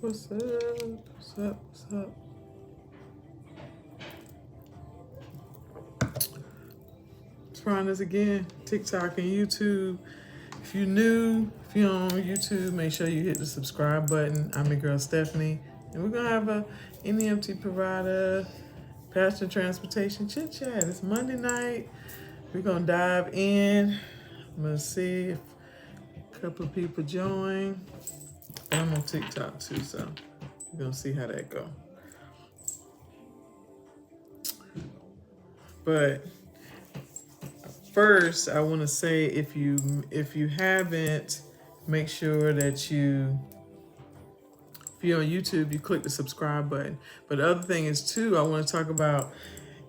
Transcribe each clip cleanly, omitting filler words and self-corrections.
What's up? What's up? What's up? Trying this again. TikTok and YouTube. If you're new, if you're on YouTube, make sure you hit the subscribe button. I'm your girl Stephanie, and we're gonna have a NEMT provider, passenger transportation chit chat. It's Monday night. We're gonna dive in. I'm gonna see if a couple of people join. I'm on TikTok too, so we're gonna see how that go. But first, I want to say if you haven't, make sure that if you're on YouTube, you click the subscribe button. But the other thing is too, I want to talk about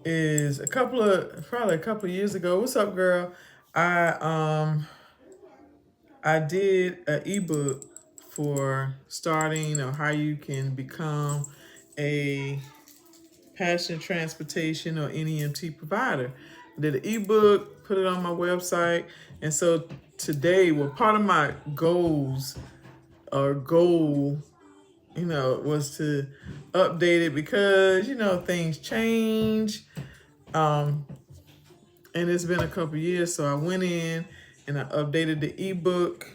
is probably a couple of years ago. What's up, girl? I did an ebook for starting or how you can become a passenger transportation or NEMT provider. I did an ebook, put it on my website, and so today, part of my goals or goal, was to update it because things change, and it's been a couple years. So I went in and I updated the ebook,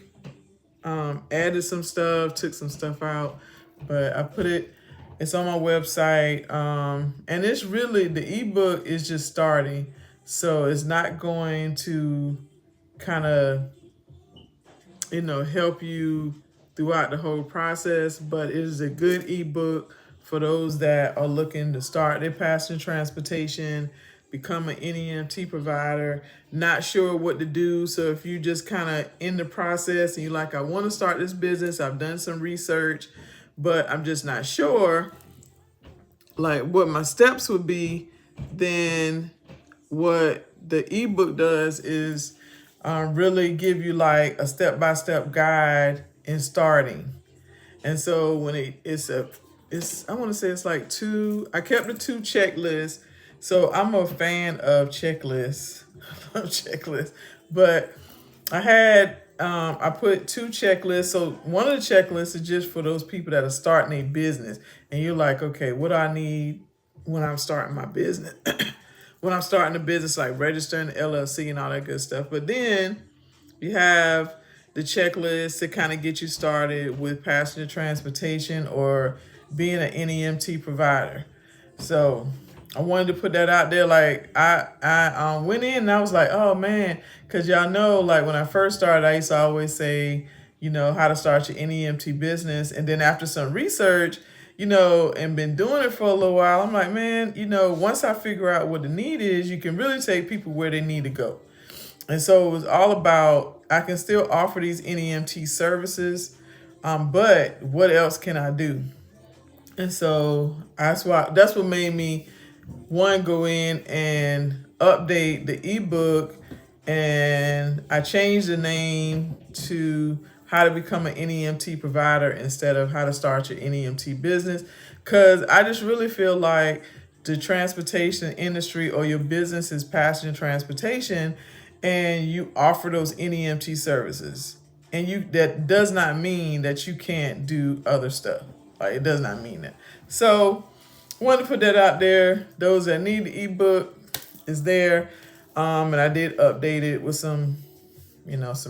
added some stuff, took some stuff out, but I put it. It's on my website, and it's really, the ebook is just starting, so it's not going to kind of, help you throughout the whole process, but it is a good ebook for those that are looking to start their passenger transportation, become an NEMT provider, not sure what to do. So if you just kind of in the process and you're like, I want to start this business, I've done some research, but I'm just not sure like what my steps would be, then what the ebook does is really give you like a step-by-step guide in starting. And so when it's I want to say it's like I kept the 2 checklists. So I'm a fan of checklists. I love checklists. But I put 2 checklists. So one of the checklists is just for those people that are starting a business. And you're like, okay, what do I need when I'm starting my business? When I'm starting a business, like registering the LLC and all that good stuff. But then you have the checklist to kind of get you started with passenger transportation or being an NEMT provider. So I wanted to put that out there. Like I went in and I was like, oh man, because y'all know, like when I first started, I used to always say, how to start your NEMT business. And then after some research, and been doing it for a little while, I'm like, man, once I figure out what the need is, you can really take people where they need to go. And so it was all about, I can still offer these NEMT services, but what else can I do? And so that's what made me, one, go in and update the ebook, and I changed the name to how to become an NEMT provider instead of how to start your NEMT business. Because I just really feel like the transportation industry or your business is passenger transportation and you offer those NEMT services. And that does not mean that you can't do other stuff. Like, it does not mean that. So I wanted to put that out there. Those that need the ebook is there. And I did update it with some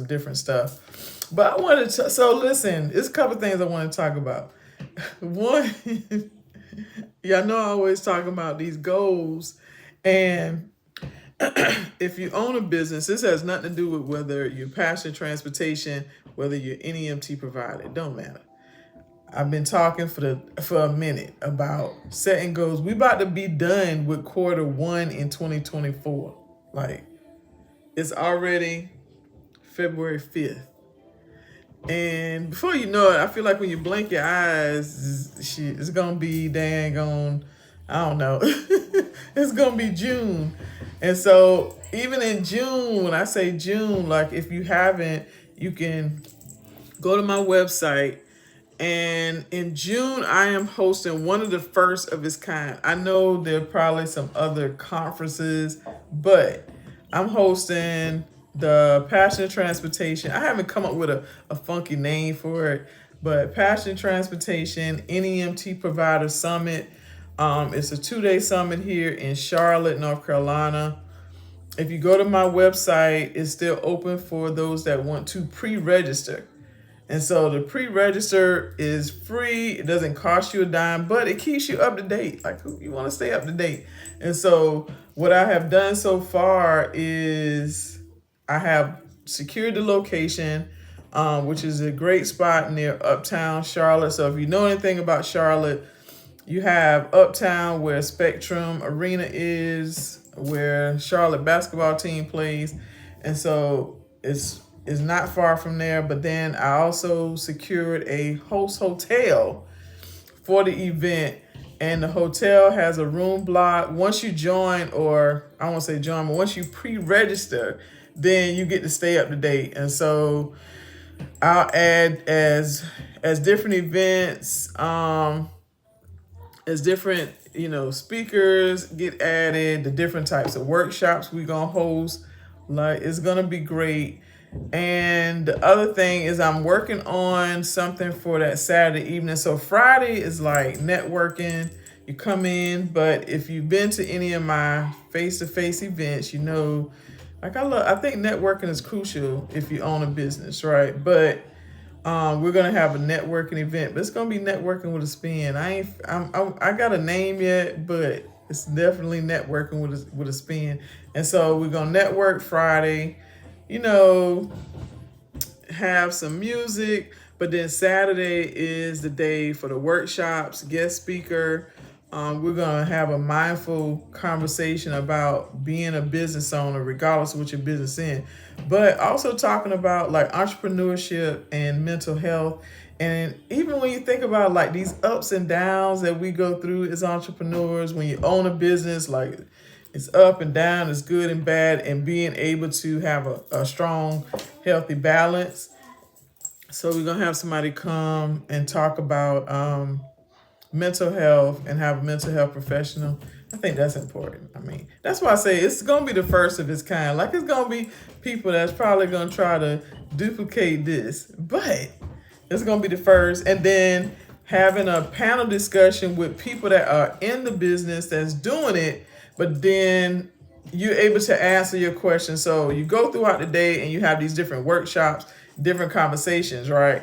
different stuff. But I wanted to, so listen, there's a couple things I want to talk about. One, y'all know I always talk about these goals. And if you own a business, this has nothing to do with whether you're passenger transportation, whether you're NEMT provider. It don't matter. I've been talking for a minute about setting goals. We about to be done with Q1 in 2024. Like, it's already February 5th. And before you know it, I feel like when you blink your eyes, it's going to be dang on, I don't know. It's going to be June. And so even in June, when I say June, like if you haven't, you can go to my website. And in June, I am hosting one of the first of its kind. I know there are probably some other conferences, but I'm hosting the passenger transportation. I haven't come up with a funky name for it, But Passion Transportation NEMT Provider Summit. It's a 2-day summit here in Charlotte, North Carolina. If you go to my website, it's still open for those that want to pre-register. And so the pre-register is free. It doesn't cost you a dime, but it keeps you up to date. Like, you want to stay up to date. And so what I have done so far is I have secured the location, which is a great spot near Uptown Charlotte. So if you know anything about Charlotte, you have Uptown where Spectrum Arena is, where Charlotte basketball team plays. And so it's not far from there. But then I also secured a host hotel for the event. And the hotel has a room block. Once you join, or I won't say join, but once you pre-register, then you get to stay up to date. And so I'll add as different events, as different, speakers get added, the different types of workshops we're gonna host. Like, it's gonna be great. And the other thing is I'm working on something for that Saturday evening. So Friday is like networking. You come in, but if you've been to any of my face-to-face events, I think networking is crucial if you own a business, right? But we're gonna have a networking event, but it's gonna be networking with a spin. I got a name yet, but it's definitely networking with a spin. And so we're gonna network Friday, have some music, but then Saturday is the day for the workshops, guest speaker. We're gonna have a mindful conversation about being a business owner, regardless of what your business in, but also talking about like entrepreneurship and mental health. And even when you think about like these ups and downs that we go through as entrepreneurs, when you own a business, like it's up and down, it's good and bad, and being able to have a strong, healthy balance. So we're gonna have somebody come and talk about mental health and have a mental health professional. I think that's important. I mean, that's why I say it's gonna be the first of its kind. Like, it's gonna be people that's probably gonna try to duplicate this, but it's gonna be the first. And then having a panel discussion with people that are in the business that's doing it, but then you're able to answer your questions. So you go throughout the day and you have these different workshops, different conversations, right?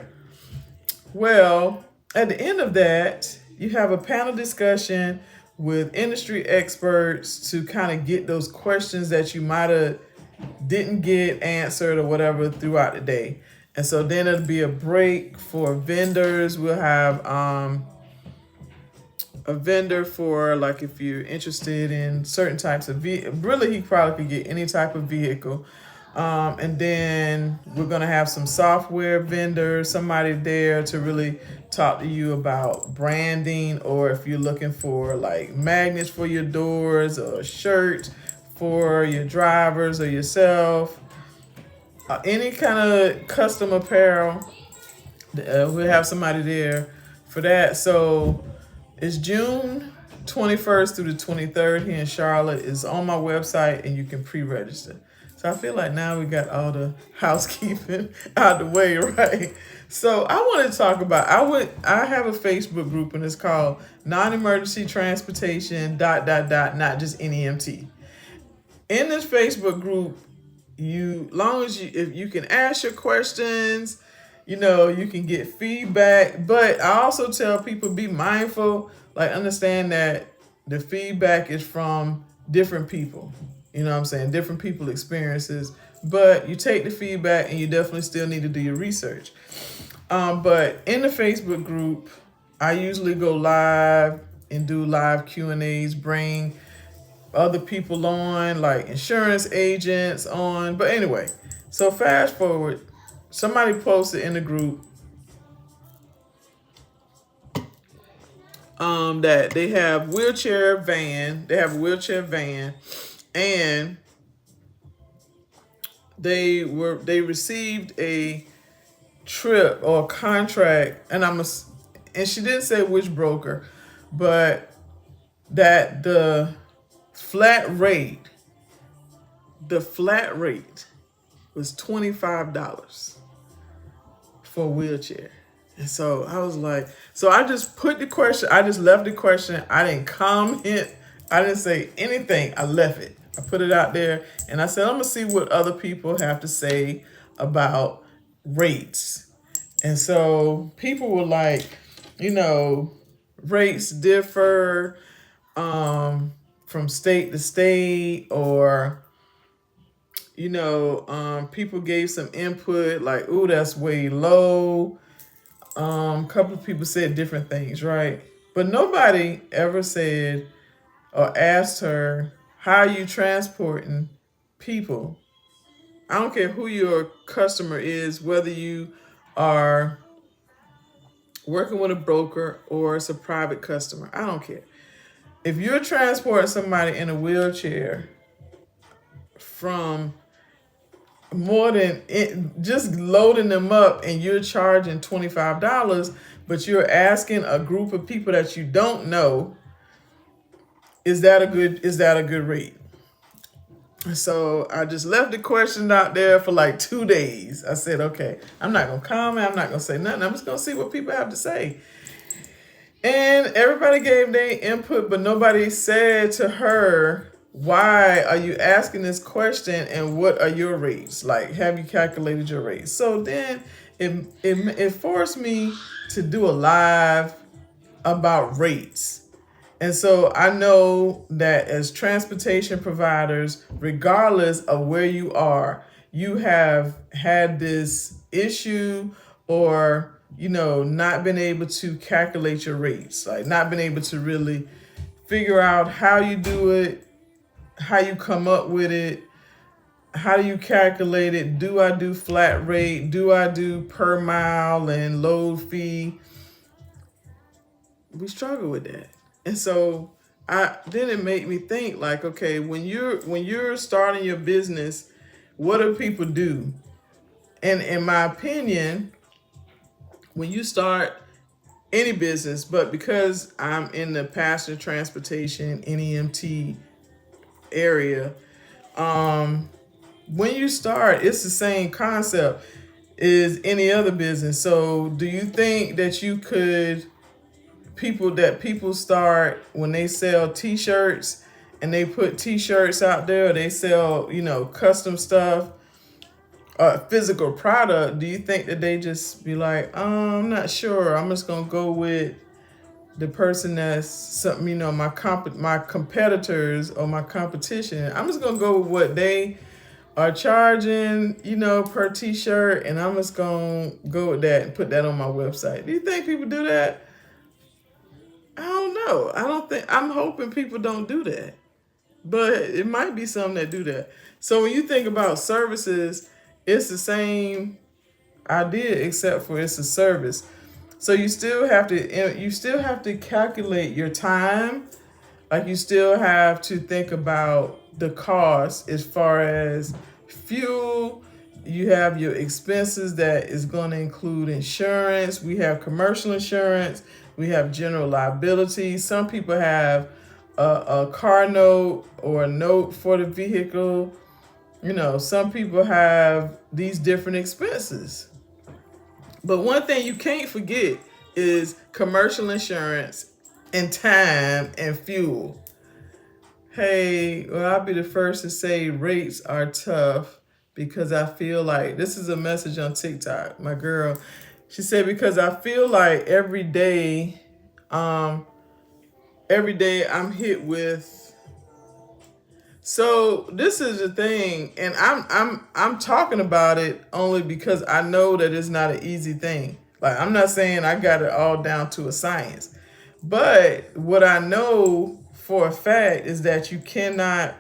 Well, at the end of that, you have a panel discussion with industry experts to kind of get those questions that you might have didn't get answered or whatever throughout the day. And so then it'll be a break for vendors. We'll have a vendor for, like, if you're interested in certain types of really, he probably could get any type of vehicle. And then we're gonna have some software vendors, somebody there to really talk to you about branding, or if you're looking for like magnets for your doors or a shirt for your drivers or yourself, any kind of custom apparel, we'll have somebody there for that. So it's June 21st through the 23rd here in Charlotte. It's on my website and you can pre-register. So I feel like now we got all the housekeeping out the way, right? So I want to talk about, I have a Facebook group and it's called Non-Emergency Transportation ... not just NEMT. In this Facebook group, if you can ask your questions, you can get feedback. But I also tell people, be mindful, like, understand that the feedback is from different people. You know what I'm saying? Different people experiences, but you take the feedback and you definitely still need to do your research. But in the Facebook group, I usually go live and do live Q&As, bring other people on, like insurance agents on. But anyway, so fast forward, somebody posted in the group that they have a wheelchair van, and they received a trip or a contract, and she didn't say which broker, but that the flat rate was $25 for a wheelchair. And so I was like, so I just put the question, I just left the question. I didn't comment. I didn't say anything. I left it. I put it out there and I said, I'm going to see what other people have to say about rates. And so people were like, you know, rates differ from state to state, or, people gave some input like, ooh, that's way low. A couple of people said different things, right? But nobody ever said or asked her, how are you transporting people? I don't care who your customer is, whether you are working with a broker or it's a private customer. I don't care. If you're transporting somebody in a wheelchair from more than just loading them up and you're charging $25, but you're asking a group of people that you don't know, is that a good rate? So I just left the question out there for like 2 days. I said, okay, I'm not gonna comment, I'm not gonna say nothing. I'm just gonna see what people have to say. And everybody gave their input, but nobody said to her, why are you asking this question and what are your rates? Like, have you calculated your rates? So then it forced me to do a live about rates. And so I know that as transportation providers, regardless of where you are, you have had this issue or, not been able to calculate your rates, like not been able to really figure out how you do it, how you come up with it, how do you calculate it? Do I do flat rate? Do I do per mile and load fee? We struggle with that. And so then it made me think like, okay, when you're starting your business, what do people do? And in my opinion, when you start any business, but because I'm in the passenger transportation, NEMT area, when you start, it's the same concept as any other business. So do you think that you could people start when they sell t-shirts and they put t-shirts out there, they sell, custom stuff, physical product, do you think that they just be like, I'm not sure, I'm just gonna go with the person that's something, my competitors or my competition, I'm just gonna go with what they are charging, per t-shirt, and I'm just gonna go with that and put that on my website? Do you think people do that? I don't know. I'm hoping people don't do that. But it might be some that do that. So when you think about services, it's the same idea except for it's a service. So you still have to calculate your time. Like, you still have to think about the cost as far as fuel. You have your expenses that is going to include insurance. We have commercial insurance. We have general liability. Some people have a car note or a note for the vehicle. Some people have these different expenses. But one thing you can't forget is commercial insurance and time and fuel. Hey, well, I'll be the first to say rates are tough because I feel like this is a message on TikTok. My girl, she said, because I feel like every day I'm hit with. So this is the thing, and I'm talking about it only because I know that it's not an easy thing. Like, I'm not saying I got it all down to a science, but what I know for a fact is that you cannot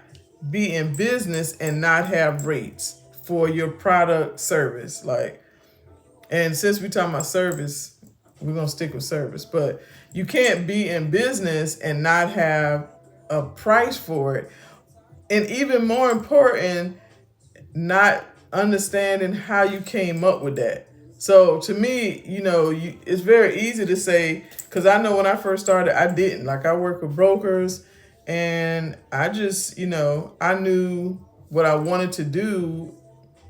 be in business and not have rates for your product service. Like, and since we're talking about service, we're gonna stick with service. But you can't be in business and not have a price for it. And even more important, not understanding how you came up with that. So to me, it's very easy to say, because I know when I first started, I didn't. Like, I work with brokers, and I just, I knew what I wanted to do,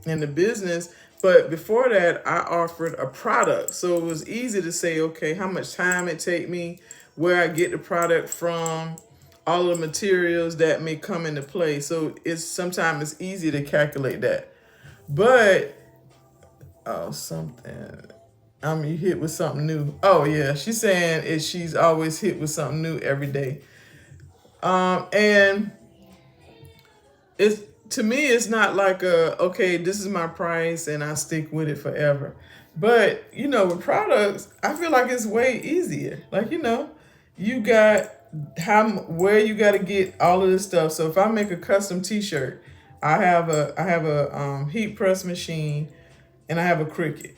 in the business. But before that, I offered a product. So it was easy to say, okay, how much time it take me, where I get the product from, all of the materials that may come into play. So sometimes it's easy to calculate that. But something. You hit with something new. Oh yeah, she's saying she's always hit with something new every day. And it's, to me, it's not like okay, this is my price and I stick with it forever. But with products, I feel like it's way easier. Like you got where you got to get all of this stuff. So if I make a custom T-shirt, I have a heat press machine, and I have a Cricut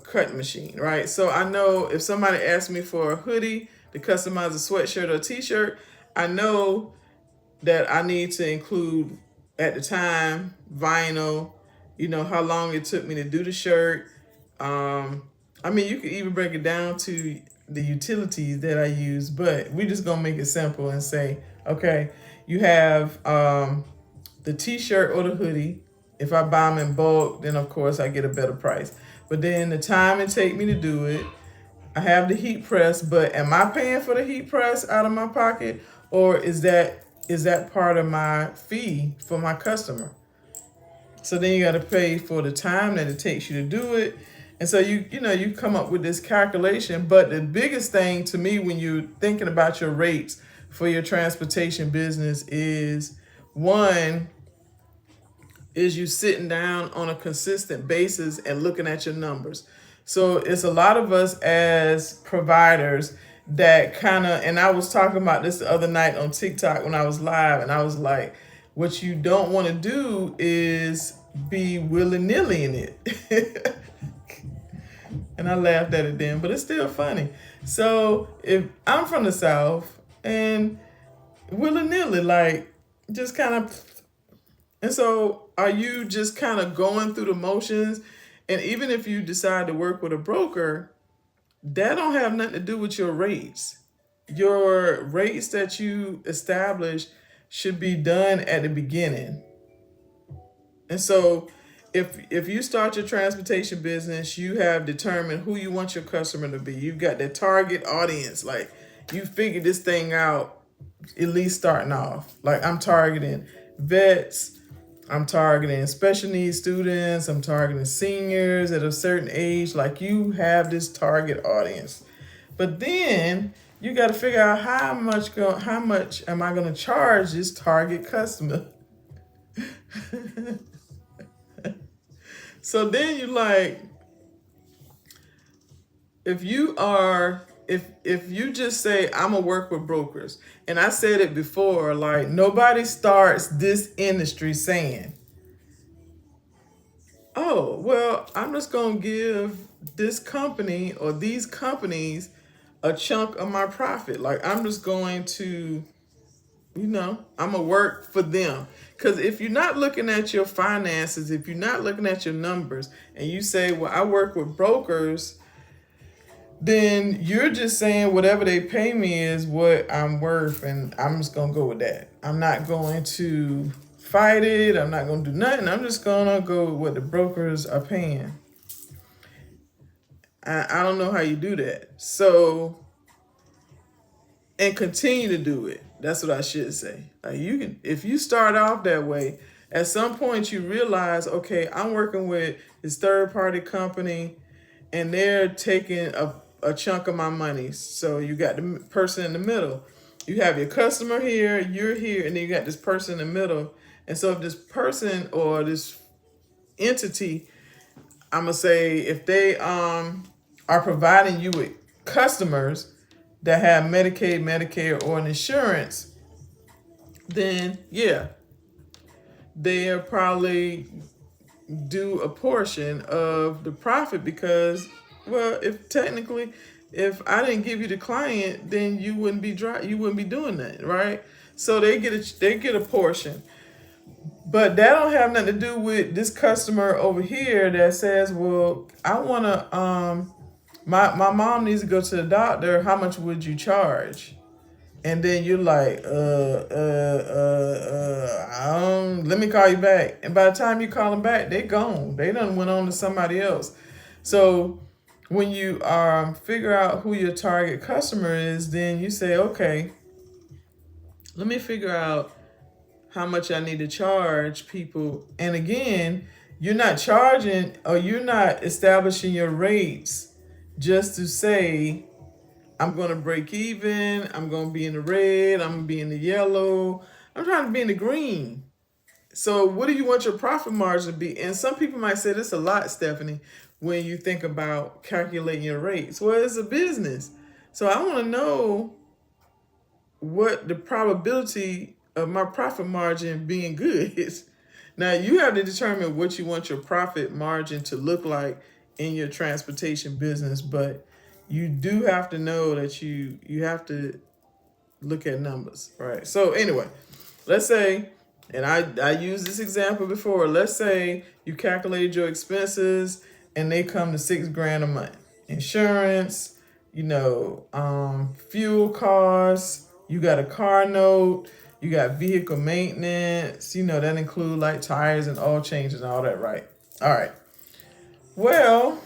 cut machine, right? So I know if somebody asks me for a hoodie to customize a sweatshirt or a T-shirt, I know that I need to include at the time vinyl, how long it took me to do the shirt. You could even break it down to the utilities that I use, but we just gonna make it simple and say, okay, you have the T-shirt or the hoodie. If I buy them in bulk, then of course I get a better price. But then the time it take me to do it, I have the heat press, but am I paying for the heat press out of my pocket, or is that part of my fee for my customer? So then you got to pay for the time that it takes you to do it. And so you come up with this calculation. But the biggest thing to me when you're thinking about your rates for your transportation business is, one, is you sitting down on a consistent basis and looking at your numbers. So it's a lot of us as providers that and I was talking about this the other night on TikTok when I was live, and I was like, what you don't want to do is be willy-nilly in it. And I laughed at it then, but it's still funny. So if I'm from the South and willy-nilly, like just kind of, and so are you just kind of going through the motions? And even if you decide to work with a broker, that don't have nothing to do with your rates. Your rates that you establish should be done at the beginning. And so if you start your transportation business, you have determined who you want your customer to be. You've got that target audience. Like you figured this thing out, at least starting off. Like I'm targeting vets, I'm targeting special needs students, I'm targeting seniors at a certain age. Like you have this target audience. But then you got to figure out how much am I going to charge this target customer? So then you like, if you just say I'm gonna work with brokers, and I said it before, like nobody starts this industry saying, oh well, I'm just gonna give this company or these companies a chunk of my profit. Like I'm just going to, I'm gonna work for them. Because if you're not looking at your finances, if you're not looking at your numbers, and you say, well, I work with brokers, then you're just saying whatever they pay me is what I'm worth, and I'm just gonna go with that. I'm not going to fight it. I'm not gonna do nothing. I'm just gonna go with what the brokers are paying. I don't know how you do that. So, and continue to do it. That's what I should say. Like you can, if you start off that way, at some point you realize, okay, I'm working with this third party company, and they're taking a chunk of my money. So you got the person in the middle. You have your customer here, you're here, and then you got this person in the middle. And so if this person or this entity, I'm gonna say, if they are providing you with customers that have Medicaid, Medicare, or an insurance, then yeah, they'll probably do a portion of the profit because, well, if I didn't give you the client, then you wouldn't be doing that, right? So they get a portion. But that don't have nothing to do with this customer over here that says, well, I want to, my mom needs to go to the doctor. How much would you charge? And then you're like, let me call you back. And by the time you call them back, they gone. They done went on to somebody else. So when you figure out who your target customer is, then you say, okay, let me figure out how much I need to charge people. And again, you're not charging or you're not establishing your rates just to say, I'm going to break even, I'm going to be in the red, I'm going to be in the yellow, I'm trying to be in the green. So what do you want your profit margin to be? And some people might say this a lot, Stephanie, when you think about calculating your rates. Well, it's a business. So I want to know what the probability of my profit margin being good is. Now you have to determine what you want your profit margin to look like in your transportation business, but you do have to know that you have to look at numbers, right? So anyway, let's say, and I used this example before, let's say you calculated your expenses and they come to $6,000 a month. Insurance, fuel costs, you got a car note, you got vehicle maintenance, that include like tires and oil changes and all that, right? All right. Well,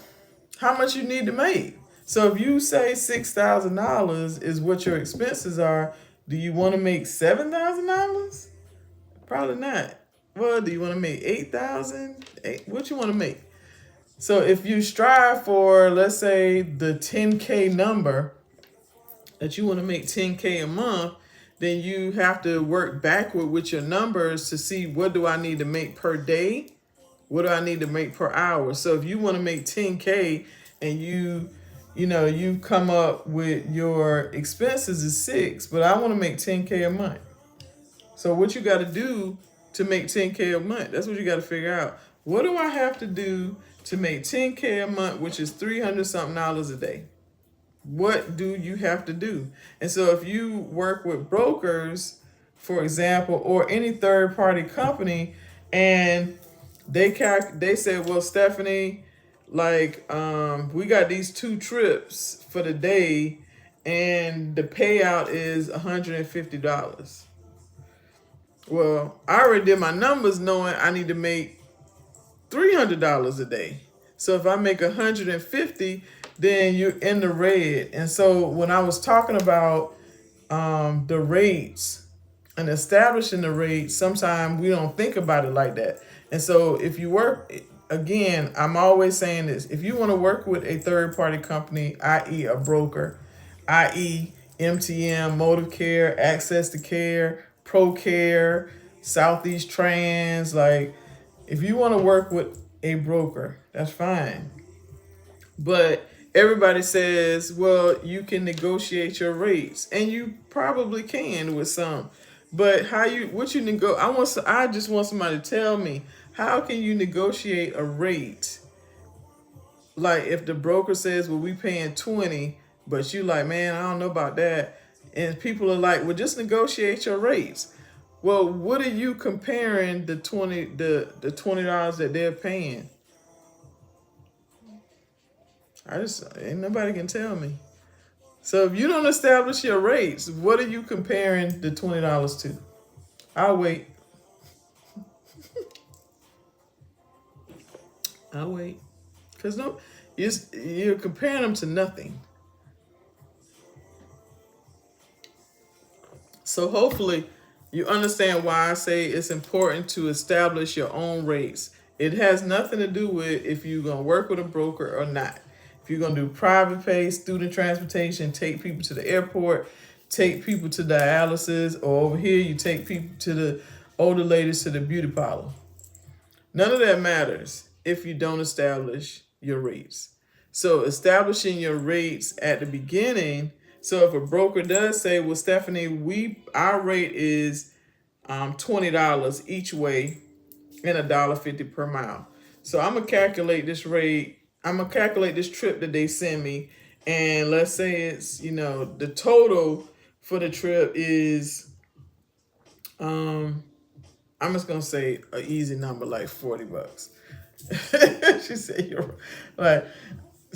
how much you need to make? So if you say $6,000 is what your expenses are, do you want to make $7,000? Probably not. Well, do you want to make 8,000? What you want to make? So if you strive for, let's say, the 10K number, that you want to make 10K a month, then you have to work backward with your numbers to see what do I need to make per day? What do I need to make per hour? So if you want to make 10K and you come up with your expenses is 6, but I want to make 10K a month. So what you got to do to make 10K a month? That's what you got to figure out. What do I have to do to make 10K a month, which is $300 something a day? What do you have to do? And so if you work with brokers, for example, or any third party company, and they say, well, Stephanie, like we got these 2 trips for the day and the payout is $150. Well, I already did my numbers knowing I need to make $300 a day. So if I make 150, then you're in the red. And so when I was talking about the rates and establishing the rates, sometimes we don't think about it like that. And so if you work, again, I'm always saying this, if you want to work with a third party company, i.e. a broker, i.e. MTM, Motive Care, Access to Care, Pro Care, Southeast Trans, like if you want to work with a broker, that's fine. But everybody says, well, you can negotiate your rates, and you probably can with some. But I just want somebody to tell me, how can you negotiate a rate? Like if the broker says, well, we paying 20, but you like, man, I don't know about that. And people are like, well, just negotiate your rates. Well, what are you comparing the $20 that they're paying? Ain't nobody can tell me. So if you don't establish your rates, what are you comparing the $20 to? I'll wait. I'll wait. Because you're comparing them to nothing. So hopefully you understand why I say it's important to establish your own rates. It has nothing to do with if you're going to work with a broker or not. If you're going to do private pay, student transportation, take people to the airport, take people to dialysis, or over here you take people to the older ladies to the beauty parlor. None of that matters if you don't establish your rates. So establishing your rates at the beginning. So if a broker does say, well, Stephanie, our rate is $20 each way and $1.50 per mile. So I'm gonna calculate this rate. I'm gonna calculate this trip that they send me, and let's say it's the total for the trip is I'm just gonna say an easy number like $40. She said you're right.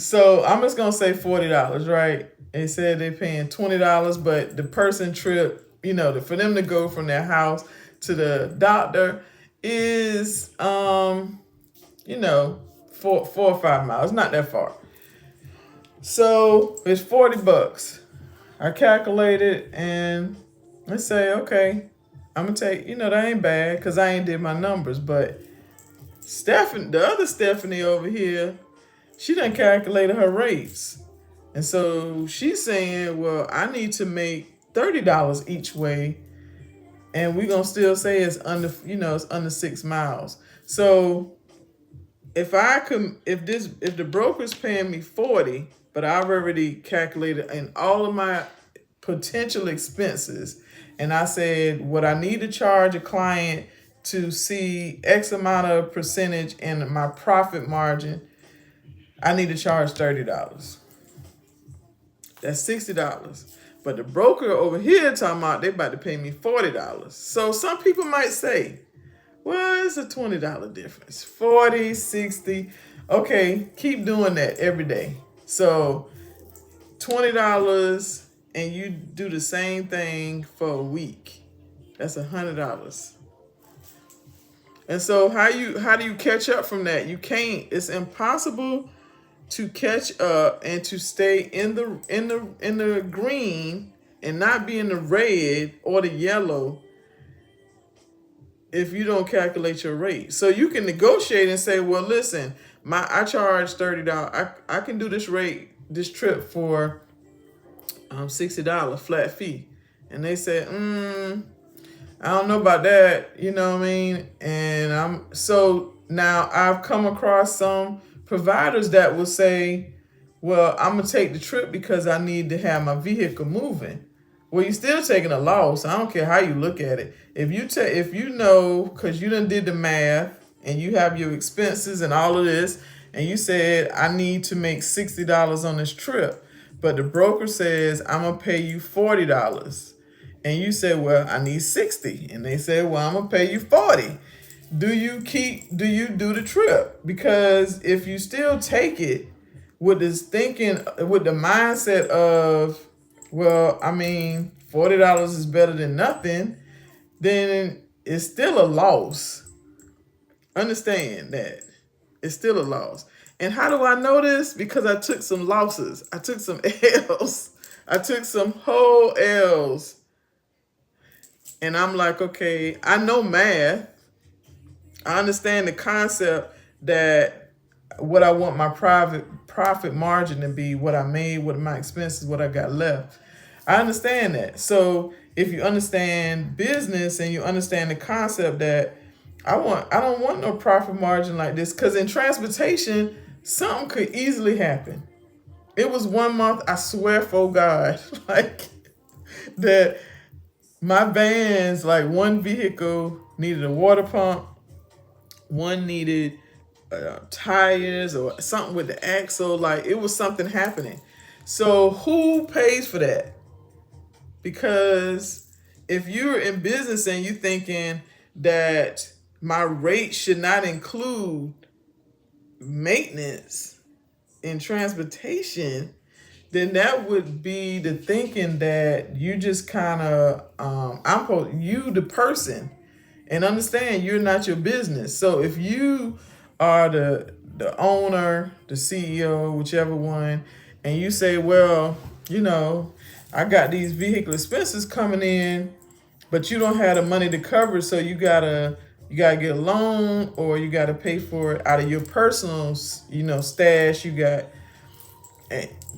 So I'm just gonna say $40, right? They said they're paying $20, but the person trip, for them to go from their house to the doctor is you know, 4 or 5 miles, not that far. So it's $40. I calculated and let's say, okay, I'm gonna take, that ain't bad because I ain't did my numbers, but Stephanie, the other Stephanie over here, she done calculated her rates. And so she's saying, well, I need to make $30 each way, and we're gonna still say it's under, it's under 6 miles. So if the broker's paying me 40, but I've already calculated in all of my potential expenses, and I said what I need to charge a client to see X amount of percentage in my profit margin, I need to charge $30. That's $60. But the broker over here talking about they about to pay me $40. So some people might say, well, it's a $20 difference. 40, 60. Okay, keep doing that every day. So $20 and you do the same thing for a week. That's $100. And so how do you catch up from that? You can't. It's impossible to catch up and to stay in the green and not be in the red or the yellow if you don't calculate your rate. So you can negotiate and say, well, listen, I charge $30. I can do this trip for $60 flat fee. And they said, I don't know about that, you know what I mean? And so now I've come across some providers that will say, well, I'm gonna take the trip because I need to have my vehicle moving. Well, you're still taking a loss. I don't care how you look at it. If you know, because you done did the math and you have your expenses and all of this, and you said I need to make $60 on this trip, but the broker says I'm gonna pay you $40, and you say, well, I need 60, and they say, well, I'm gonna pay you 40. Do you do the trip? Because if you still take it with this thinking, with the mindset of, well, I mean, $40 is better than nothing, then it's still a loss. Understand that. It's still a loss. And how do I know this? Because I took some losses. I took some L's. I took some whole L's. And I'm like, okay, I know math. I understand the concept that what I want my profit margin to be, what I made, what my expenses, what I got left. I understand that. So if you understand business and you understand the concept that I don't want no profit margin like this, because in transportation, something could easily happen. It was 1 month, I swear for God, like that my vans, like one vehicle needed a water pump, one needed tires or something with the axle. Like it was something happening. So who pays for that? Because if you're in business and you're thinking that my rate should not include maintenance in transportation, then that would be the thinking that you just kind of, you the person, and understand you're not your business. So if you are the owner, the CEO, whichever one, and you say, well, I got these vehicle expenses coming in, but you don't have the money to cover it, so you gotta get a loan or you gotta pay for it out of your personal, stash you got.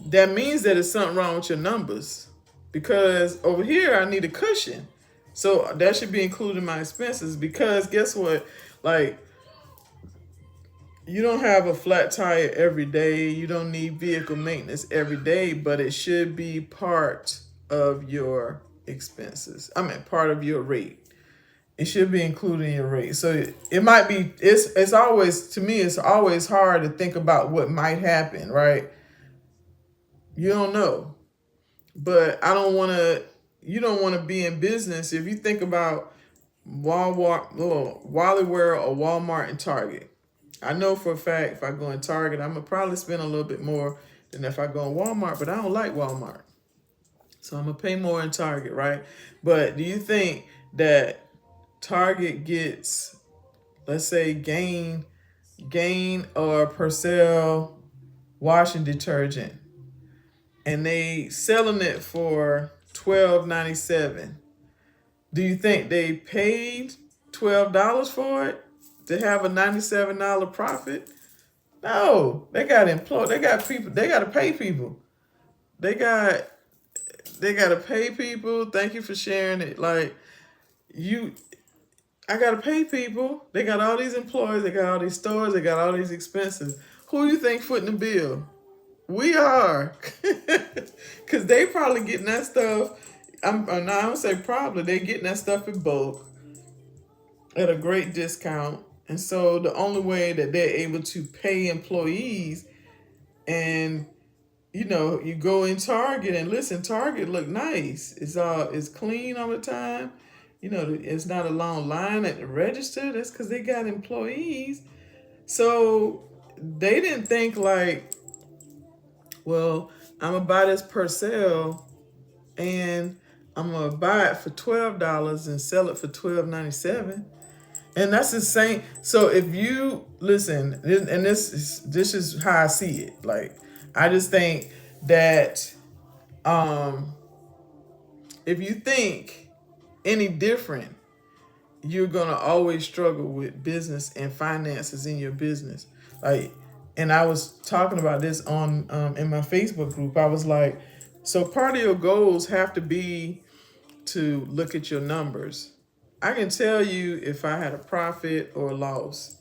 That means that there's something wrong with your numbers, because over here I need a cushion. So that should be included in my expenses, because guess what? Like, you don't have a flat tire every day. You don't need vehicle maintenance every day, but it should be part of your expenses. I mean, part of your rate. It should be included in your rate. So it might be, it's always, to me, it's always hard to think about what might happen, right? You don't know. But you don't want to be in business. If you think about Walmart, Wally World or Walmart and Target, I know for a fact if I go in Target, I'm gonna probably spend a little bit more than if I go in Walmart, but I don't like Walmart. So I'm gonna pay more in Target, right? But do you think that Target gets, let's say, Gain or Purcell washing detergent, and they selling it for $12.97? Do you think they paid $12 for it to have a $97 profit? No, they got employed. They got people. They got to pay people. They got to pay people. Thank you for sharing it. Like you, I got to pay people. They got all these employees. They got all these stores. They got all these expenses. Who you think footing the bill? We are, because they probably getting that stuff. I don't say probably. They getting that stuff in bulk at a great discount. And so the only way that they're able to pay employees, and you go in Target and listen, Target look nice. It's clean all the time. It's not a long line at the register. That's because they got employees. So they didn't think like, well, I'm gonna buy this Purcell and I'm gonna buy it for $12 and sell it for $12.97. And that's the same. So if you listen, and this is how I see it. Like, I just think that if you think any different, you're gonna always struggle with business and finances in your business. Like, and I was talking about this on in my Facebook group. I was like, so part of your goals have to be to look at your numbers. I can tell you if I had a profit or a loss.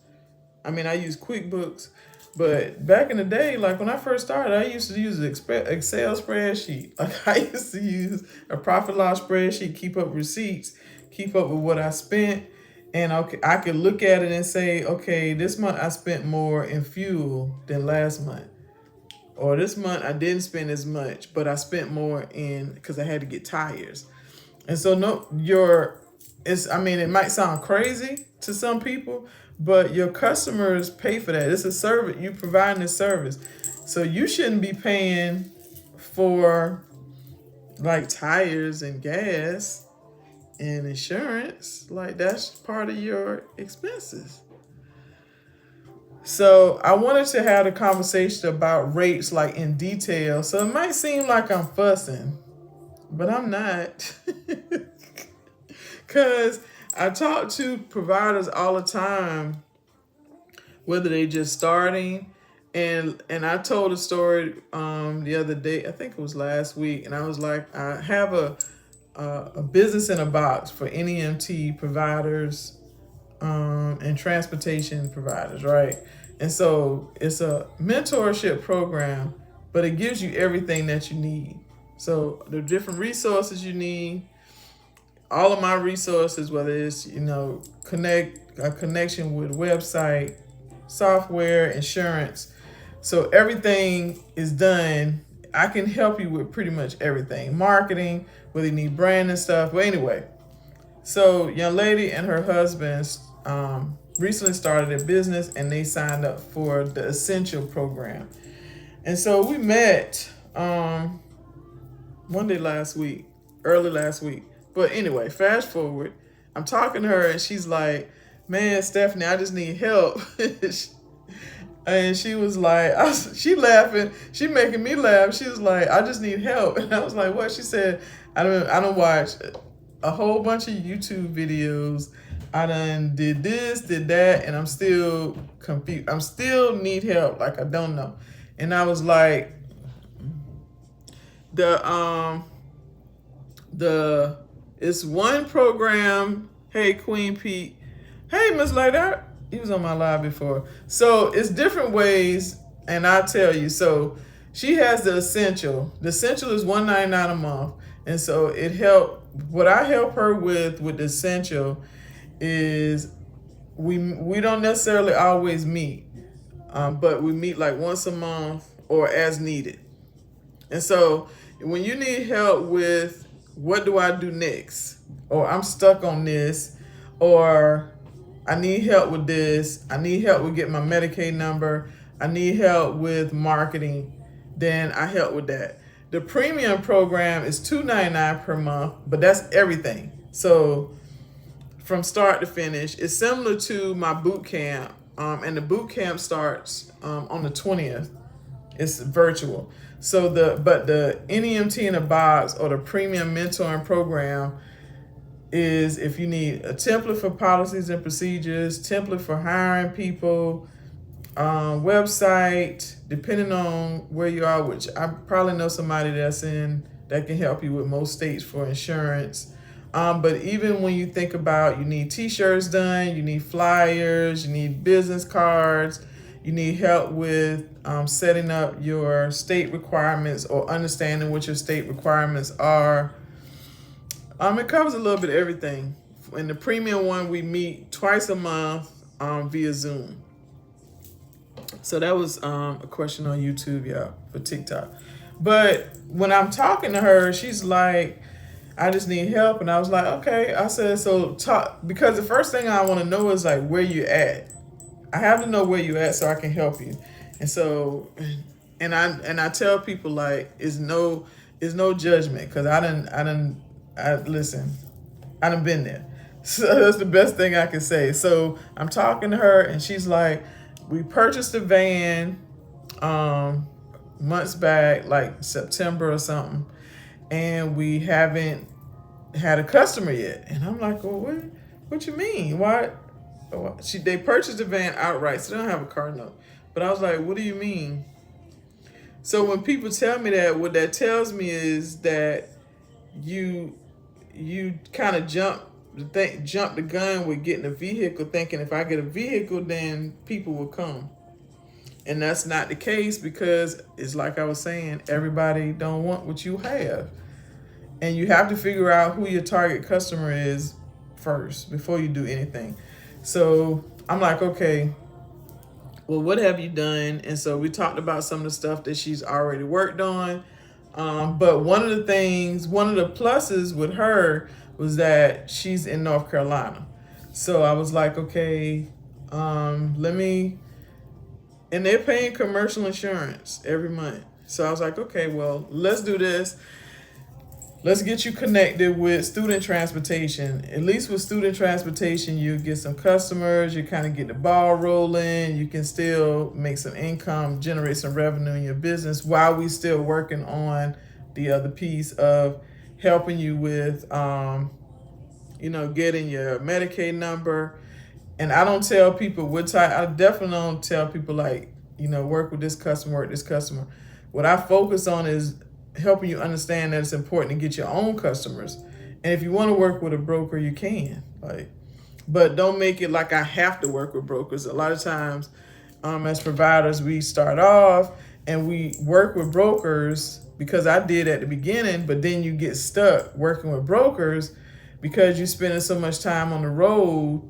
I mean, I use QuickBooks, but back in the day, like when I first started, I used to use an Excel spreadsheet. Like I used to use a profit loss spreadsheet, keep up receipts, keep up with what I spent. And I could look at it and say, okay, this month I spent more in fuel than last month. Or this month I didn't spend as much, but I spent more in, because I had to get tires. And so it might sound crazy to some people, but your customers pay for that. It's a service. You providing this service. So you shouldn't be paying for like tires and gas and insurance. Like that's part of your expenses. So I wanted to have a conversation about rates like in detail. So it might seem like I'm fussing, but I'm not. Because I talk to providers all the time, whether they just starting, and I told a story the other day, I think it was last week, and I was like, I have a business in a box for NEMT providers and transportation providers, right? And so it's a mentorship program, but it gives you everything that you need. So the different resources you need, all of my resources, whether it's, a connection with website, software, insurance. So everything is done. I can help you with pretty much everything. Marketing, whether you need brand and stuff. But anyway, so young lady and her husband recently started a business, and they signed up for the Essential program. And so we met one day early last week. But anyway, fast forward, I'm talking to her and she's like, man, Stephanie, I just need help. And she was like, she laughing, she making me laugh. She was like, I just need help. And I was like, what? She said, I don't watch a whole bunch of YouTube videos. I done did this, did that, and I'm still confused. I'm still need help. Like, I don't know. And I was like, it's one program. Hey, Queen Pete. Hey, Miss Lighter. He was on my live before. So it's different ways, and I'll tell you. So she has the Essential. The Essential is $199 a month, and so it helped. What I help her with the Essential is we don't necessarily always meet, but we meet like once a month or as needed. And so when you need help with what do I do next, or I'm stuck on this, or I need help with this. I need help with getting my Medicaid number. I need help with marketing. Then I help with that. The premium program is $2.99 per month, but that's everything. So from start to finish, it's similar to my boot camp, and the boot camp starts on the 20th. It's virtual. So the NEMT in a box, or the premium mentoring program, is if you need a template for policies and procedures, template for hiring people, website, depending on where you are, which I probably know somebody that can help you with most states for insurance. But even when you think about, you need t-shirts done, you need flyers, you need business cards, you need help with setting up your state requirements or understanding what your state requirements are. It covers a little bit of everything. In the premium one, we meet twice a month via Zoom. So that was a question on YouTube, yeah, for TikTok. But when I'm talking to her, she's like, I just need help. And I was like, okay. I said, so talk, because the first thing I want to know is like where you at. I have to know where you at so I can help you. And so, and I tell people like, it's no judgment, because I done been there. So that's the best thing I can say. So I'm talking to her, and she's like, we purchased a van months back, like September or something, and we haven't had a customer yet. And I'm like, well, what you mean? Why? They purchased the van outright, so they don't have a car note. But I was like, what do you mean? So when people tell me that, what that tells me is that you kind of jump the gun with getting a vehicle, thinking if I get a vehicle, then people will come. And that's not the case, because it's like I was saying, everybody don't want what you have. And you have to figure out who your target customer is first before you do anything. So I'm like, okay, well, what have you done? And so we talked about some of the stuff that she's already worked on. But one of the pluses with her was that she's in North Carolina. So I was like, okay, and they're paying commercial insurance every month. So I was like, okay, well, let's do this. Let's get you connected with student transportation. At least with student transportation, you get some customers, you kind of get the ball rolling, you can still make some income, generate some revenue in your business, while we still working on the other piece of helping you with, getting your Medicaid number. And I don't tell people what type, I definitely don't tell people like, work with this customer, work this customer. What I focus on is helping you understand that it's important to get your own customers. And if you want to work with a broker, you can. But don't make it like I have to work with brokers. A lot of times, as providers, we start off and we work with brokers because I did at the beginning, but then you get stuck working with brokers because you're spending so much time on the road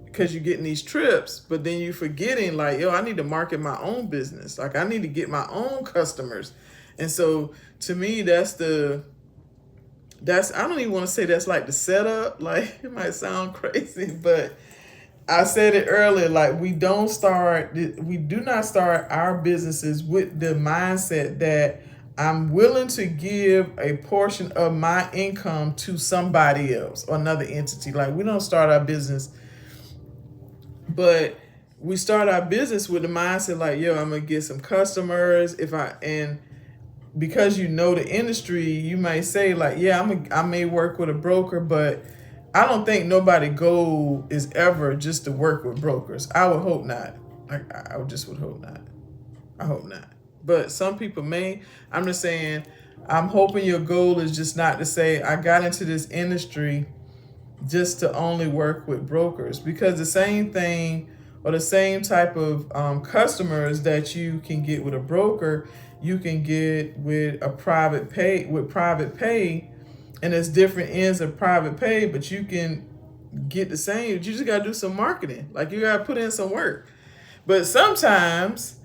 because you're getting these trips, but then you're forgetting like, I need to market my own business. Like I need to get my own customers. And so to me, I don't even want to say that's like the setup. Like it might sound crazy, but I said it earlier, like we do not start our businesses with the mindset that I'm willing to give a portion of my income to somebody else or another entity. Like we don't start our business, but we start our business with the mindset like, I'm going to get some customers. Because you know the industry, you might say like, I may work with a broker, but I don't think nobody's goal is ever just to work with brokers. I would hope not. I would hope not. I hope not. But some people may. I'm just saying, I'm hoping your goal is just not to say, I got into this industry just to only work with brokers, because the same thing or the same type of customers that you can get with a broker, you can get with a private pay, and there's different ends of private pay, but you can get the same. You just got to do some marketing. Like you got to put in some work. But sometimes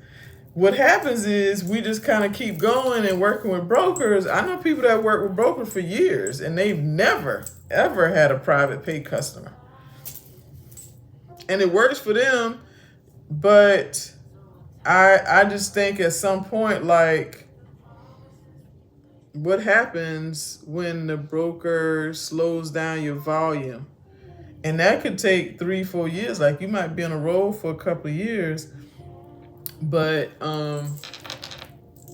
what happens is we just kind of keep going and working with brokers. I know people that work with brokers for years and they've never, ever had a private pay customer. and it works for them. But I just think at some point, like, what happens when the broker slows down your volume? And that could take 3-4 years. Like, you might be on a roll for a couple of years, but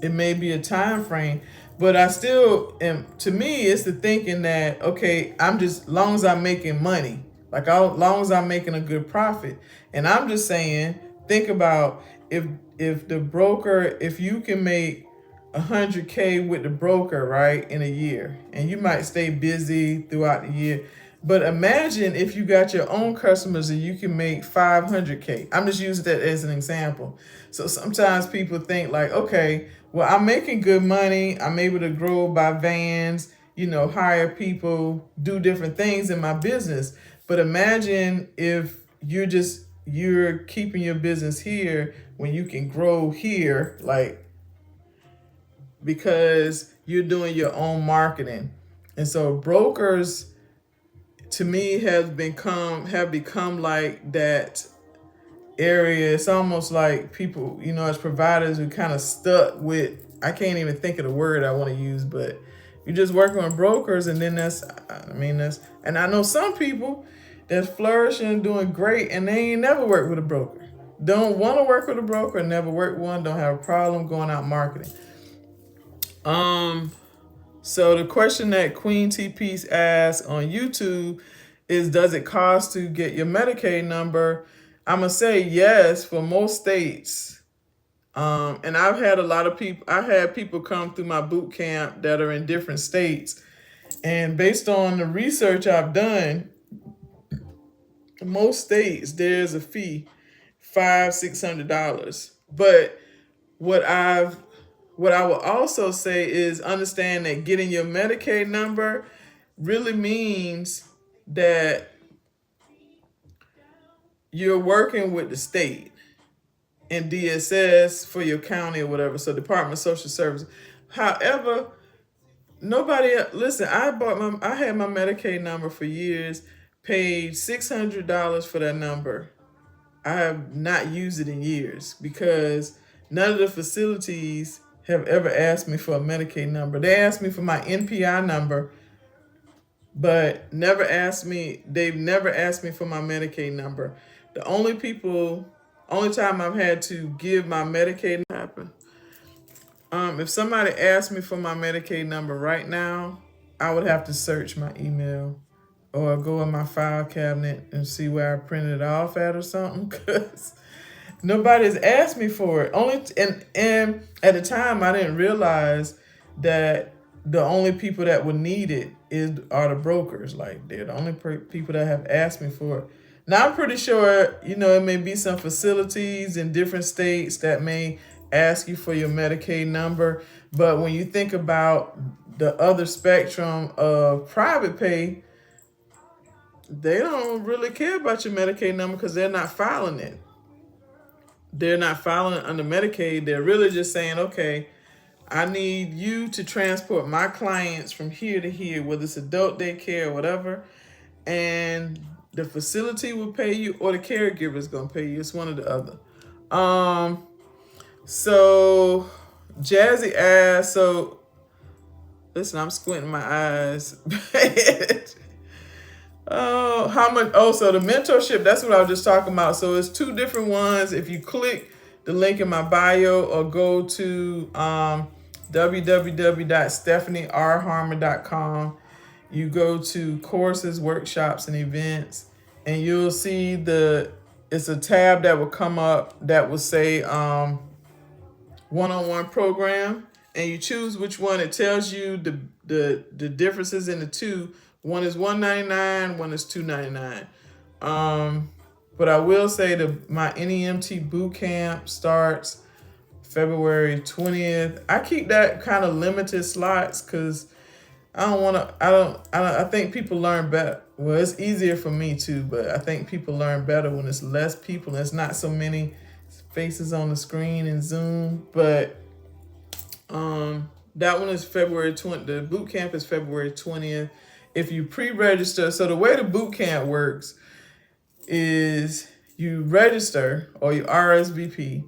it may be a time frame. But I still am, to me, it's the thinking that, okay, I'm just, long as I'm making money, like, long as I'm making a good profit. And I'm just saying, think about if the broker, if you can make 100K with the broker, right, in a year, and you might stay busy throughout the year. But imagine if you got your own customers and you can make 500K. I'm just using that as an example. So sometimes people think like, okay, well, I'm making good money. I'm able to grow by vans, hire people, do different things in my business. But imagine if you're keeping your business here when you can grow here, like, because you're doing your own marketing. And so brokers, to me, have become like that area. It's almost like people, as providers, who kind of stuck with, I can't even think of the word I want to use, but you're just working with brokers, and then and I know some people that's flourishing, doing great, and they ain't never worked with a broker. Don't want to work with a broker, never worked one, don't have a problem going out marketing. So the question that Queen T Peace asked on YouTube is, does it cost to get your Medicaid number? I'm gonna say yes for most states. And I've had a lot of people, I had people come through my boot camp that are in different states. And based on the research I've done, most states there's a fee, $500-$600. But what I will also say is, understand that getting your Medicaid number really means that you're working with the state and DSS for your county or whatever, so Department of Social Services. However, listen, I had my Medicaid number for years, paid $600 for that number. I have not used it in years because none of the facilities have ever asked me for a Medicaid number. They asked me for my NPI number, but they've never asked me for my Medicaid number. The only time I've had to give my Medicaid happen. If somebody asked me for my Medicaid number right now, I would have to search my email or go in my file cabinet and see where I printed it off at or something, because nobody's asked me for it. And at the time, I didn't realize that the only people that would need it are the brokers. Like, they're the only people that have asked me for it. Now, I'm pretty sure, it may be some facilities in different states that may ask you for your Medicaid number. But when you think about the other spectrum of private pay, they don't really care about your Medicaid number because they're not filing it. They're not filing it under Medicaid. They're really just saying, okay, I need you to transport my clients from here to here, whether it's adult daycare or whatever, and the facility will pay you or the caregiver is going to pay you. It's one or the other. So Jazzy asked, listen, I'm squinting my eyes. Oh, how much? Oh, so the mentorship, that's what I was just talking about. So it's two different ones. If you click the link in my bio or go to www.stephanieRharmer.com, you go to courses, workshops, and events, and you'll see it's a tab that will come up that will say one-on-one program, and you choose which one. It tells you the differences in the two. One is $199, one is $299. But I will say my NEMT boot camp starts February 20th. I keep that kind of limited slots because I think people learn better. Well, it's easier for me too, but I think people learn better when it's less people and it's not so many faces on the screen in Zoom. But that one is February 20th. The boot camp is February 20th. If you pre-register, so the way the boot camp works is You register or you RSVP,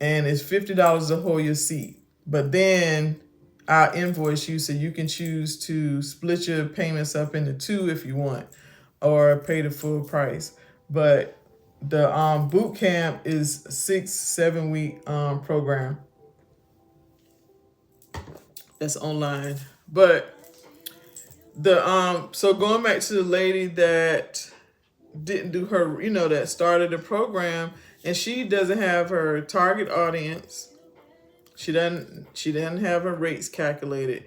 and it's $50 to hold your seat. But then I'll invoice you so you can choose to split your payments up into two if you want, or pay the full price. But the boot camp is a 6-7 week program that's online. But the so going back to the lady that didn't do her, that started the program, and she doesn't have her target audience. She didn't have her rates calculated.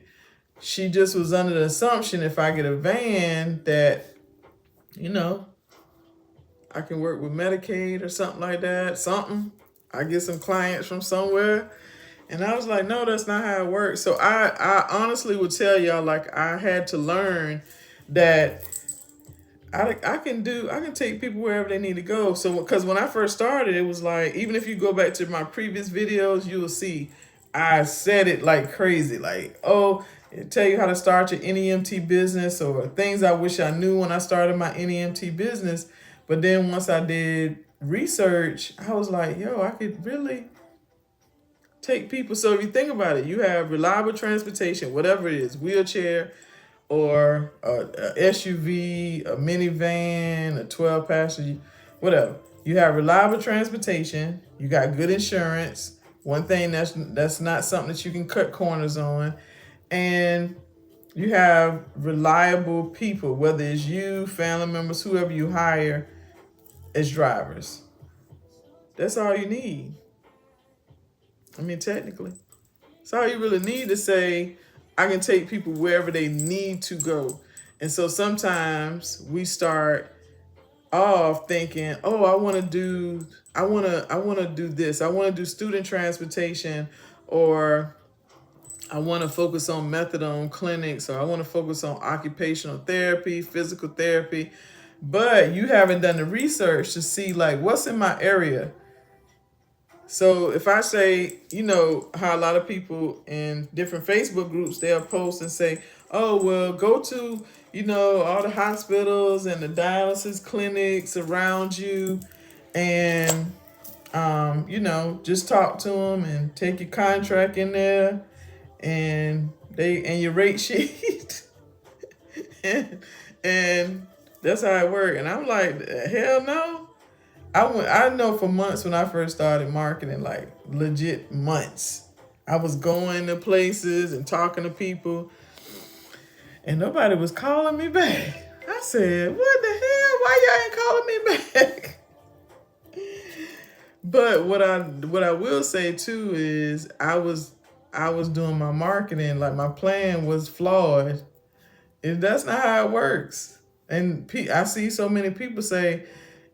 She just was under the assumption if I get a van that, I can work with Medicaid or something like that. I get some clients from somewhere. And I was like, no, that's not how it works. So I honestly would tell y'all, like, I had to learn that I can take people wherever they need to go. So, because when I first started, it was like, even if you go back to my previous videos, you will see I said it like crazy. Like, oh, tell you how to start your NEMT business, or things I wish I knew when I started my NEMT business. But then once I did research, I was like, yo, I could really take people. So if you think about it, you have reliable transportation, whatever it is, wheelchair, or a SUV, a minivan, a 12 passenger, whatever. You have reliable transportation. You got good insurance. One thing that's not something that you can cut corners on. And you have reliable people, whether it's you, family members, whoever you hire as drivers. That's all you need. I mean, technically. That's all you really need to say, I can take people wherever they need to go. And so sometimes we start off thinking, oh, I want to do this. I want to do student transportation, or I want to focus on methadone clinics, or I want to focus on occupational therapy, physical therapy. But you haven't done the research to see, like, what's in my area. So if I say, how a lot of people in different Facebook groups, they'll post and say, oh, well, go to, all the hospitals and the dialysis clinics around you, and, just talk to them and take your contract in there and your rate sheet. and that's how it works. And I'm like, hell no. I know for months when I first started marketing, like legit months, I was going to places and talking to people, and nobody was calling me back. I said, what the hell? Why y'all ain't calling me back? But what I will say too is I was doing my marketing, like my plan was flawed. And that's not how it works. And I see so many people say,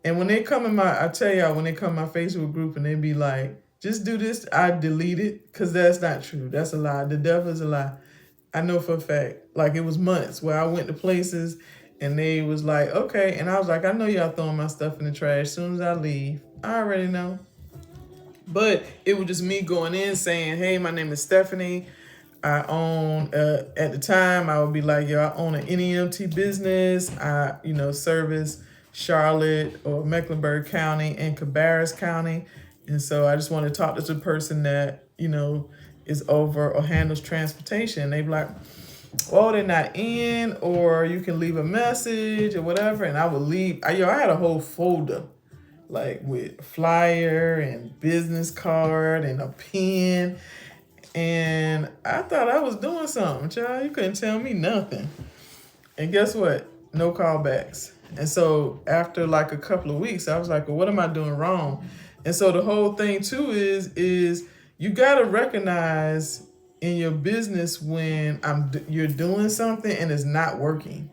and when they come in I tell y'all, when they come in my Facebook group and they be like, just do this, I delete it, because that's not true. That's a lie. The devil is a lie. I know for a fact. Like, it was months where I went to places and they was like, okay. And I was like, I know y'all throwing my stuff in the trash as soon as I leave. I already know. But it was just me going in saying, hey, my name is Stephanie. I own, at the time, I would be like, I own an NEMT business. I, service Charlotte or Mecklenburg County and Cabarrus County. And so I just want to talk to the person that, is over or handles transportation. They be like, oh, they're not in, or you can leave a message or whatever. And I would leave. I had a whole folder, like with flyer and business card and a pen. And I thought I was doing something, child. You couldn't tell me nothing. And guess what? No callbacks. And so after like a couple of weeks, I was like, well, what am I doing wrong? And so the whole thing too is you got to recognize in your business when you're doing something and it's not working.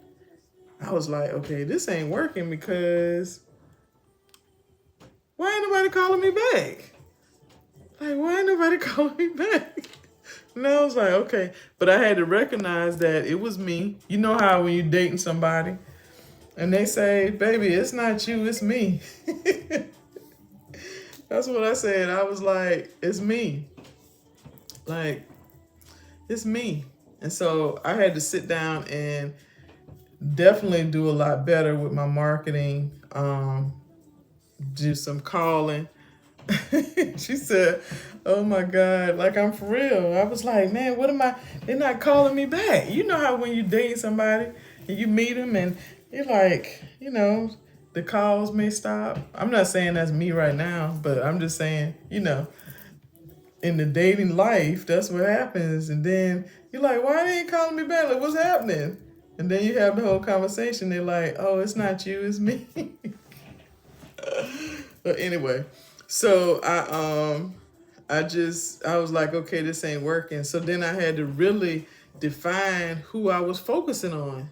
I was like, okay, this ain't working, because why ain't nobody calling me back? Like, why ain't nobody calling me back? And I was like, okay. But I had to recognize that it was me. You know how when you're dating somebody and they say, baby, it's not you, it's me. That's what I said. I was like, it's me. Like, it's me. And so I had to sit down and definitely do a lot better with my marketing. do some calling. She said, "Oh my God, like I'm for real." I was like, "Man, what am I? They're not calling me back." You know how when you date somebody and you meet them and you're like, the calls may stop. I'm not saying that's me right now, but I'm just saying, in the dating life, that's what happens. And then you're like, "Why they ain't calling me back? Like, what's happening?" And then you have the whole conversation. They're like, "Oh, it's not you, it's me." But anyway, so I was like, okay, this ain't working. So then I had to really define who I was focusing on.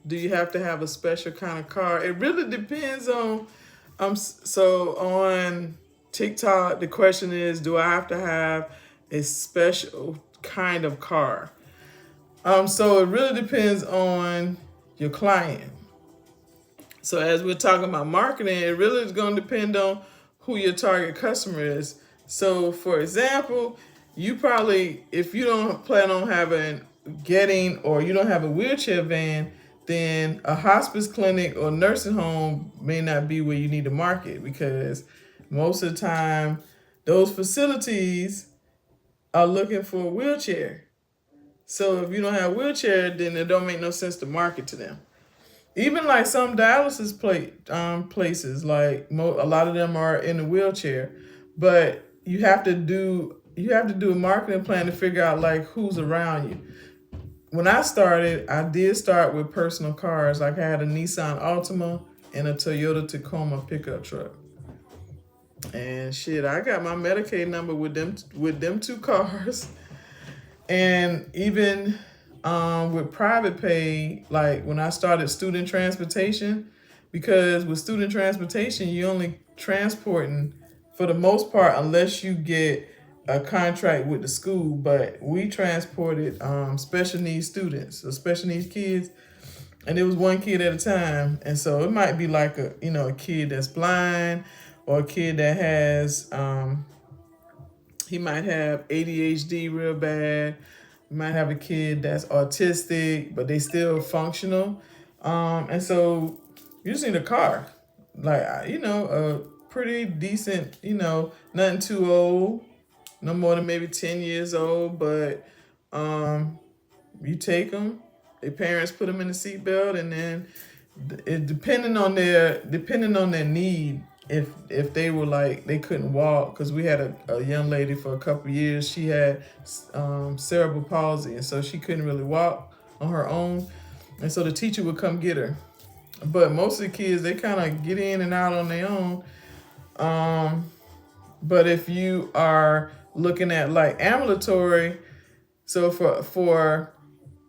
Do you have to have a special kind of car? It really depends on. So on TikTok, the question is, do I have to have a special kind of car? So it really depends on your client. So as we're talking about marketing, it really is going to depend on who your target customer is. So for example, you probably, if you don't plan on getting, or you don't have a wheelchair van, then a hospice clinic or nursing home may not be where you need to market, because most of the time those facilities are looking for a wheelchair. So if you don't have a wheelchair, then it don't make no sense to market to them. Even like some dialysis places, like a lot of them are in a wheelchair, but you have to do a marketing plan to figure out like who's around you. When I started, I did start with personal cars. Like I had a Nissan Altima and a Toyota Tacoma pickup truck. And shit, I got my Medicaid number with them two cars. And even with private pay, like when I started student transportation, because with student transportation, you only transporting for the most part, unless you get a contract with the school. But we transported special needs students, or special needs kids, and it was one kid at a time. And so it might be like a kid that's blind, or a kid that has he might have ADHD real bad. You might have a kid that's autistic, but they still functional. And so you just need a car, like a pretty decent, nothing too old, no more than maybe 10 years old. But you take them, their parents put them in the seatbelt, and then depending on their need, if they were like they couldn't walk, because we had a young lady for a couple of years, she had cerebral palsy, and so she couldn't really walk on her own, and so the teacher would come get her. But most of the kids, they kind of get in and out on their own. But if you are looking at like ambulatory, so for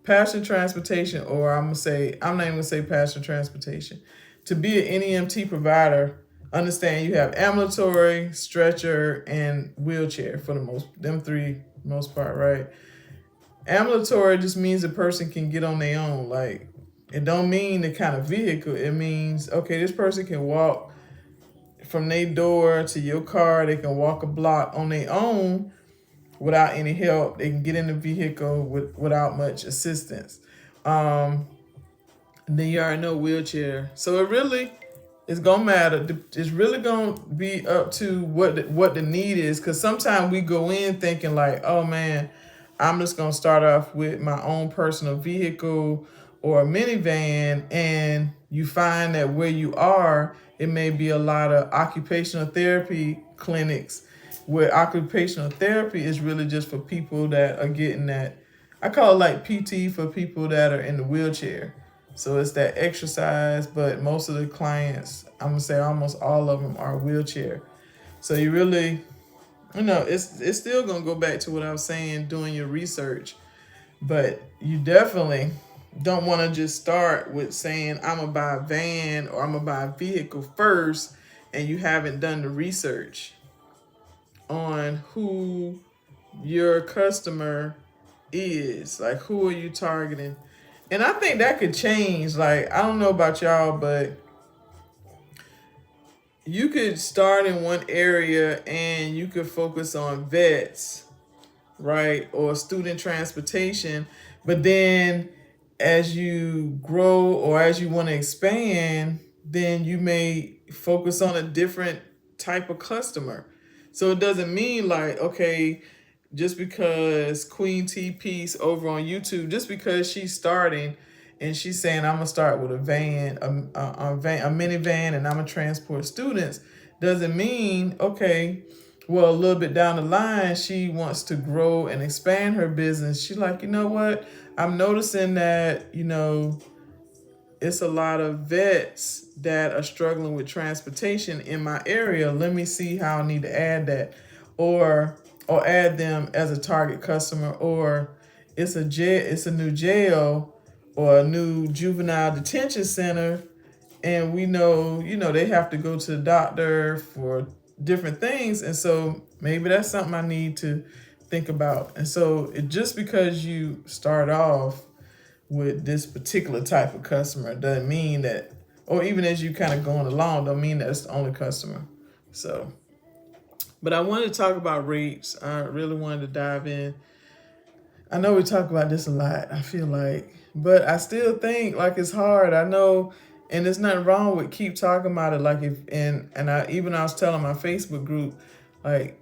passenger transportation, or I'm not even gonna say passenger transportation. To be an NEMT provider, understand you have ambulatory, stretcher, and wheelchair for them three most part, right? Ambulatory just means a person can get on their own. Like, it don't mean the kind of vehicle. It means, okay, this person can walk from their door to your car. They can walk a block on their own without any help. They can get in the vehicle without much assistance. Then you already know wheelchair. So it really is gonna matter. It's really gonna be up to what the need is. Cause sometimes we go in thinking like, oh man, I'm just gonna start off with my own personal vehicle or a minivan, and you find that where you are, it may be a lot of occupational therapy clinics, where occupational therapy is really just for people that are getting that. I call it like PT for people that are in the wheelchair. So it's that exercise, but most of the clients, I'm gonna say almost all of them are wheelchair. So you really, it's still gonna go back to what I was saying, doing your research. But you definitely don't want to just start with saying I'm gonna buy a van or I'm gonna buy a vehicle first, and you haven't done the research on who your customer is. Like, who are you targeting? And I think that could change. Like, I don't know about y'all, but you could start in one area and you could focus on vets, right? Or student transportation. But then as you grow or as you want to expand, then you may focus on a different type of customer. So it doesn't mean like, okay, just because Queen T Peace over on YouTube, just because she's starting and she's saying I'm gonna start with a van, a minivan, and I'm gonna transport students, doesn't mean okay. Well, a little bit down the line, she wants to grow and expand her business. She's like, you know what? I'm noticing that it's a lot of vets that are struggling with transportation in my area. Let me see how I need to add that, or add them as a target customer, or it's a new jail or a new juvenile detention center, and we know they have to go to the doctor for different things, and so maybe that's something I need to think about. And so just because you start off with this particular type of customer doesn't mean that, or even as you kind of going along, don't mean that's the only customer. So, but I wanted to talk about rates. I really wanted to dive in. I know we talk about this a lot, I feel like, but I still think like it's hard. I know, and there's nothing wrong with keep talking about it. Like I was telling my Facebook group, like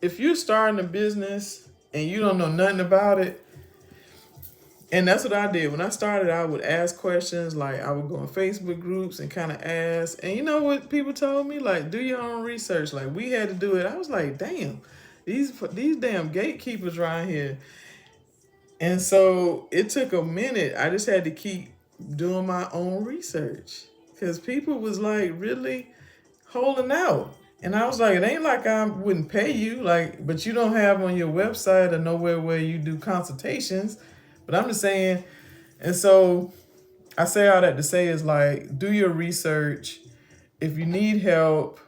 if you're starting a business and you don't know nothing about it, and that's what I did. When I started, I would ask questions. Like I would go in Facebook groups and kind of ask. And you know what people told me? Like, do your own research. Like we had to do it. I was like, damn, these damn gatekeepers around here. And so it took a minute. I just had to keep doing my own research because people was like really holding out. And I was like, it ain't like I wouldn't pay you, like, but you don't have on your website or nowhere where you do consultations. But I'm just saying, and so I say all that to say is like, do your research. If you need help,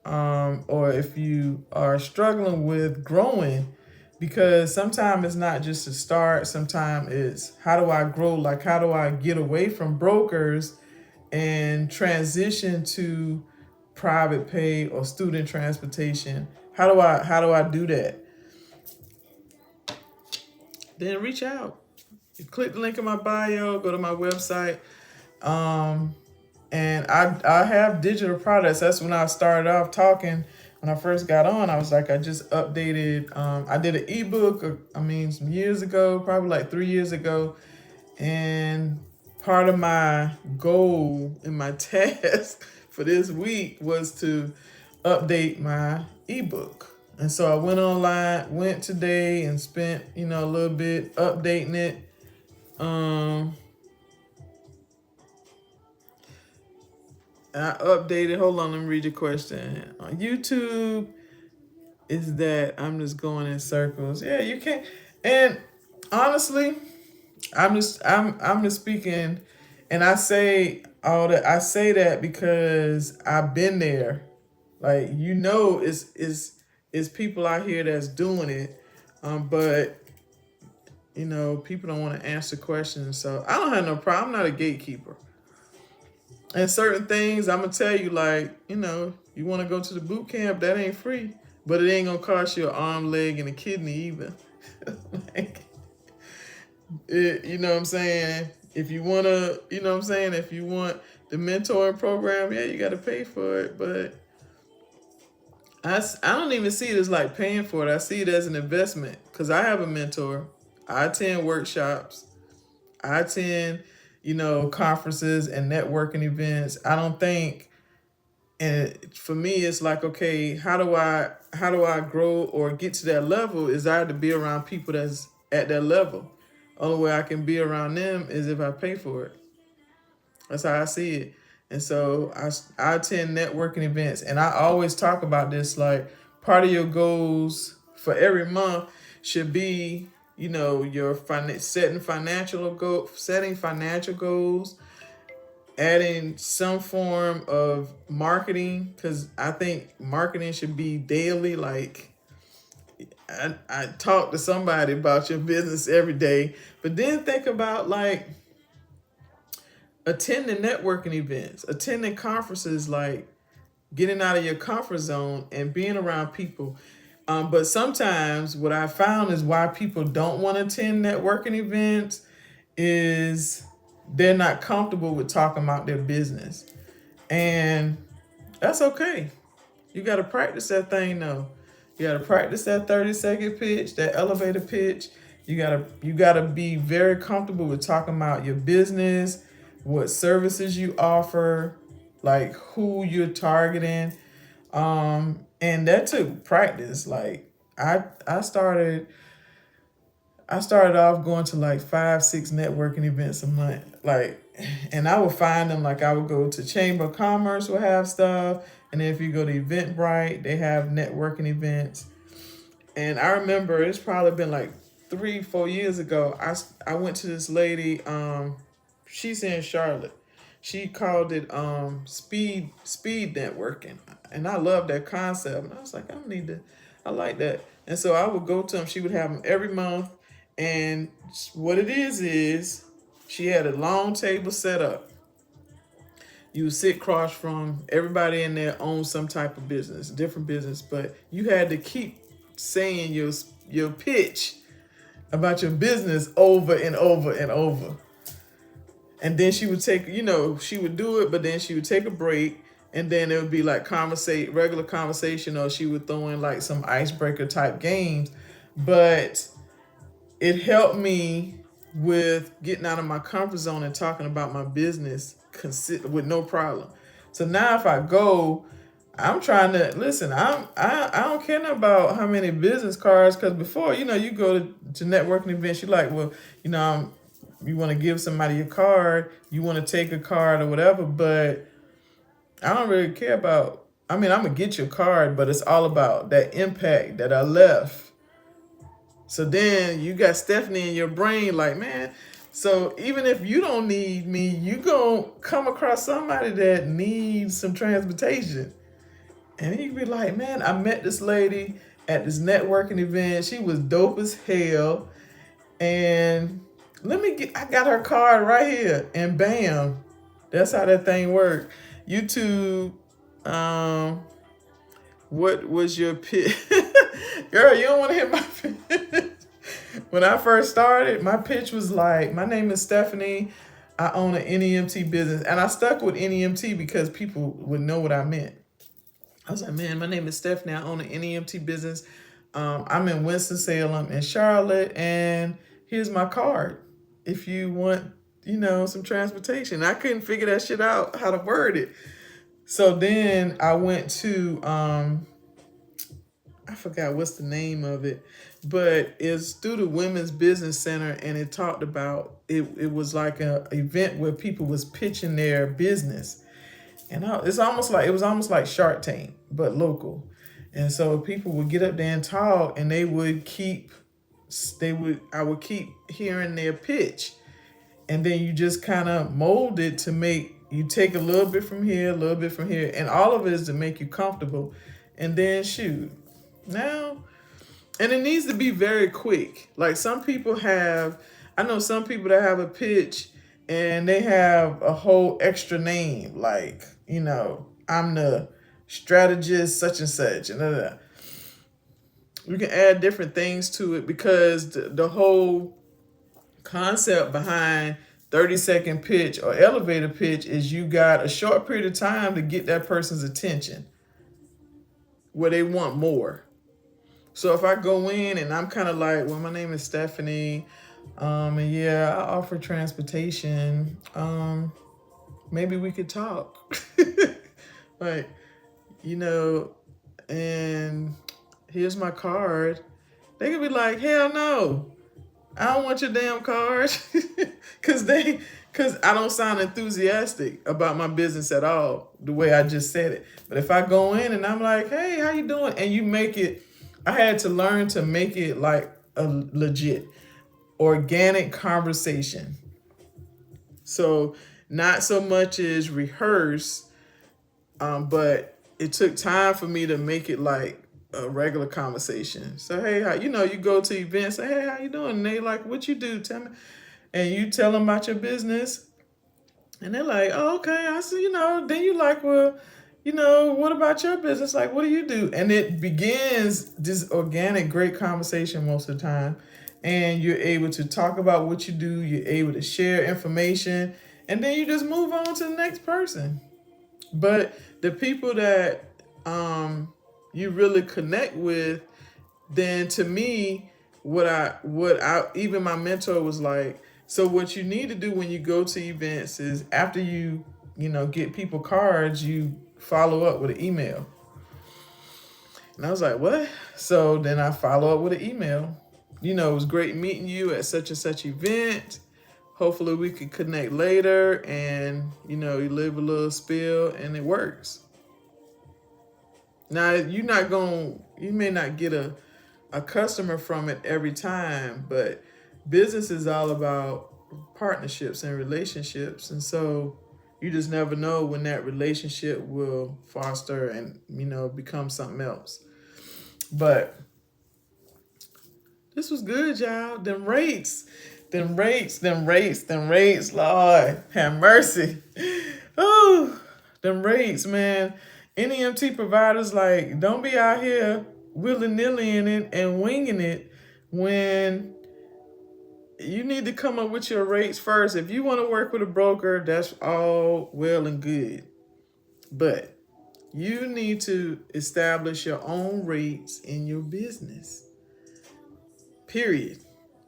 or if you are struggling with growing, because sometimes it's not just to start, sometimes it's how do I grow? Like, how do I get away from brokers and transition to private pay or student transportation? How do I do that? Then reach out. You click the link in my bio, go to my website. And I have digital products. That's when I started off talking. When I first got on, I was like, I just updated. I did an ebook. Some years ago, probably like 3 years ago, and part of my goal and my task for this week was to update my ebook. And so I went today and spent a little bit updating it. I updated. Hold on, let me read your question. On YouTube, is that I'm just going in circles. Yeah, you can't. And honestly, I'm just speaking, and I say all that. I say that because I've been there. Like it's people out here that's doing it, but people don't want to answer questions. So I don't have no problem. I'm not a gatekeeper. And certain things, I'm gonna tell you, like, you want to go to the boot camp, that ain't free, but it ain't gonna cost you an arm, leg, and a kidney either. Like, you know what I'm saying? If you wanna, if you want the mentoring program, yeah, you got to pay for it. But I don't even see it as like paying for it. I see it as an investment because I have a mentor. I attend workshops. I attend, conferences and networking events. I don't think, and for me, it's like, okay, how do I grow or get to that level? Is I have to be around people that's at that level. Only way I can be around them is if I pay for it. That's how I see it. And so I attend networking events, and I always talk about this. Like, part of your goals for every month should be, your setting financial goals, adding some form of marketing, because I think marketing should be daily. Like, I talk to somebody about your business every day, but then think about like attending networking events, attending conferences, like getting out of your comfort zone and being around people. But sometimes what I found is why people don't want to attend networking events is they're not comfortable with talking about their business. And that's okay. You got to practice that thing though. You got to practice that 30-second pitch, that elevator pitch. You got to be very comfortable with talking about your business, what services you offer, like who you're targeting. And that took practice. Like I started I started off going to like 5, 6 networking events a month. Like, and I would find them, like I would go to Chamber of Commerce will have stuff. And then if you go to Eventbrite, they have networking events. And I remember it's probably been like 3, 4 years ago. I went to this lady, she's in Charlotte. She called it speed networking. And I love that concept. And I was like, I like that. And so I would go to them. She would have them every month. And what it is she had a long table set up. You would sit across from everybody in there owns some type of business, different business, but you had to keep saying your pitch about your business over and over and over. And then she would take, she would do it, but then she would take a break, and then it would be like regular conversation, or she would throw in like some icebreaker type games. But it helped me with getting out of my comfort zone and talking about my business with no problem. So now if I go, I'm trying to listen. I don't care about how many business cards, because before, you go to networking events, you're like, well, you want to give somebody your card, you want to take a card or whatever, but I don't really care about. I mean, I'm gonna get your card, but it's all about that impact that I left. So then you got Stephanie in your brain, like, man. So even if you don't need me, you gonna come across somebody that needs some transportation. And you be like, man, I met this lady at this networking event. She was dope as hell. And I got her card right here. And bam, that's how that thing worked. YouTube, what was your pitch? Girl, you don't want to hit my pitch. When I first started, my pitch was like, my name is Stephanie. I own an NEMT business. And I stuck with NEMT because people would know what I meant. I was like, man, my name is Stephanie. I own an NEMT business. I'm in Winston-Salem in Charlotte. And here's my card if you want, some transportation. I couldn't figure that shit out, how to word it. So then I went to, I forgot what's the name of it, but it's through the Women's Business Center, and it talked about, it was like an event where people was pitching their business. And it was almost like Shark Tank, but local. And so people would get up there and talk, and I would keep hearing their pitch. And then you just kind of mold it to make, you take a little bit from here, a little bit from here, and all of it is to make you comfortable. And then shoot. Now, and it needs to be very quick. Like I know some people that have a pitch and they have a whole extra name, like, I'm the strategist such and such. And we can add different things to it, because the whole concept behind 30-second pitch or elevator pitch is you got a short period of time to get that person's attention where they want more. So if I go in and I'm kind of like, well, my name is Stephanie, and yeah, I offer transportation. Maybe we could talk. Like, and here's my card. They could be like, hell no, I don't want your damn card. Cause I don't sound enthusiastic about my business at all, the way I just said it. But if I go in and I'm like, hey, how you doing? And you make it, I had to learn to make it like a legit organic conversation. So not so much as rehearse, but it took time for me to make it like a regular conversation. So, hey, you go to events, say, hey, how you doing? And they like, what you do? Tell me. And you tell them about your business. And they're like, oh, okay, I see, then you like, well, what about your business? Like, what do you do? And it begins this organic, great conversation most of the time. And you're able to talk about what you do. You're able to share information. And then you just move on to the next person. But the people that you really connect with, then to me, what I even my mentor was like, so what you need to do when you go to events is after you get people cards, you follow up with an email. And I was like, what? So then I follow up with an email. It was great meeting you at such and such event. Hopefully we could connect later, and you live a little spill and it works. Now you may not get a customer from it every time, but business is all about partnerships and relationships. And so you just never know when that relationship will foster and become something else. But this was good, y'all. Them rates, Lord, have mercy. Oh, them rates, man. NEMT providers, like, don't be out here willy-nilly in it and winging it when you need to come up with your rates first. If you want to work with a broker, that's all well and good. But you need to establish your own rates in your business. Period.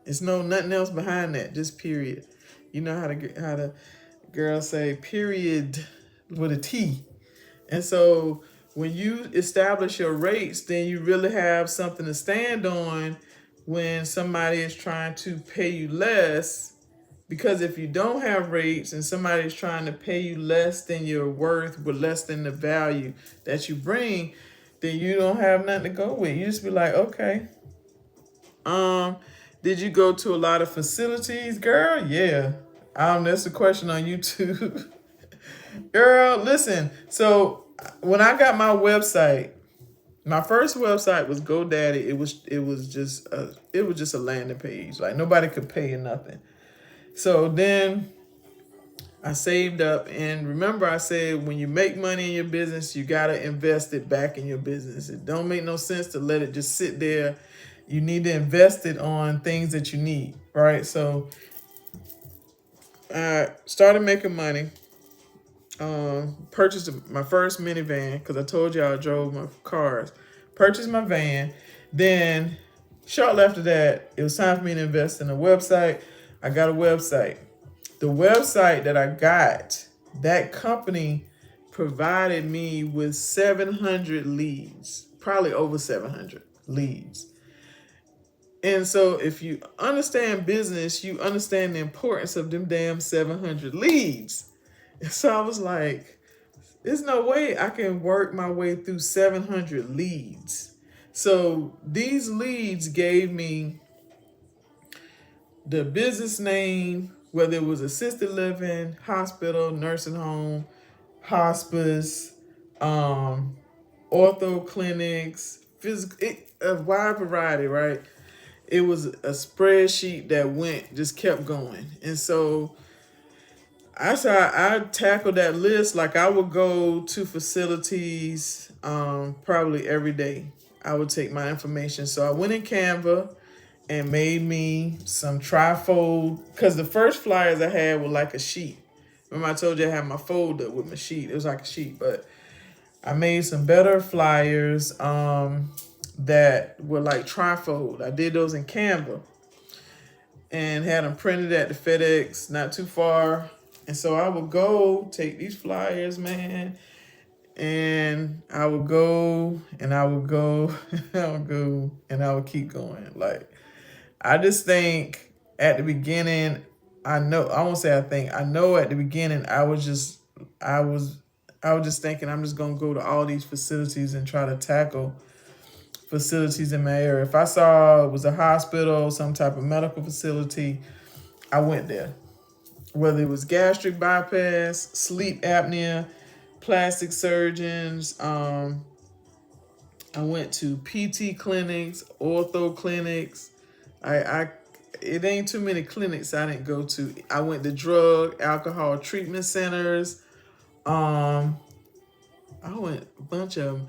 It's nothing else behind that. Just period. You know how the girls say period with a T. And so when you establish your rates, then you really have something to stand on when somebody is trying to pay you less. Because if you don't have rates and somebody is trying to pay you less than your worth, but less than the value that you bring, then you don't have nothing to go with. You just be like, okay. Did you go to a lot of facilities, girl? Yeah. That's a question on YouTube. Girl, listen. So when I got my website, my first website was GoDaddy. It was just a landing page. Like nobody could pay you nothing. So then I saved up, and remember I said when you make money in your business, you gotta invest it back in your business. It don't make no sense to let it just sit there. You need to invest it on things that you need, right? So I started making money. Purchased my first minivan because I told you I drove my cars. Purchased my van. Then shortly after that, it was time for me to invest in a website. I got a website. The website that I got, that company provided me with 700 leads, probably over 700 leads. And so if you understand business, you understand the importance of them damn 700 leads. And so I was like, there's no way I can work my way through 700 leads. So these leads gave me the business name, whether it was assisted living, hospital, nursing home, hospice, ortho clinics, a wide variety, right? It was a spreadsheet that just kept going. And so I tackled that list. Like I would go to facilities probably every day. I would take my information. So I went in Canva and made me some trifold, because the first flyers I had were like a sheet. Remember I told you I had my folder with my sheet. It was like a sheet, but I made some better flyers that were like trifold. I did those in Canva and had them printed at the FedEx, not too far. And so I would go take these flyers, man, and I would go and I would go and I would go and I would keep going. Like, I just think at the beginning, I know at the beginning I was just thinking I'm just gonna go to all these facilities and try to tackle facilities in my area. If I saw it was a hospital, some type of medical facility, I went there. Whether it was gastric bypass, sleep apnea, plastic surgeons, I went to PT clinics, ortho clinics. It ain't too many clinics I didn't go to. I went to drug, alcohol treatment centers. I went a bunch of them.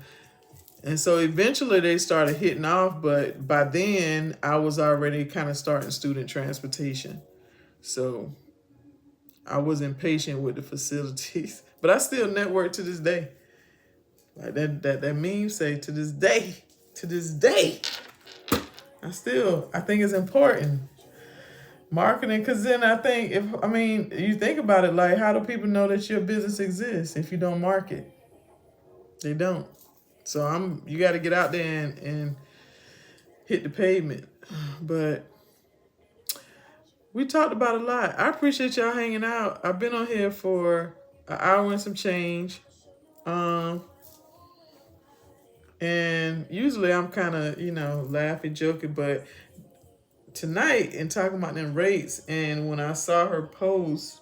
And so eventually they started hitting off, but by then I was already kind of starting student transportation. So I was impatient with the facilities. But I still network to this day. Like that meme say, to this day. To this day. I think it's important. Marketing, because then you think about it, like, how do people know that your business exists if you don't market? They don't. So you got to get out there and hit the pavement. But we talked about a lot. I appreciate y'all hanging out. I've been on here for an hour and some change. And usually I'm kind of, laughing, joking, but tonight, and talking about them rates, and when I saw her post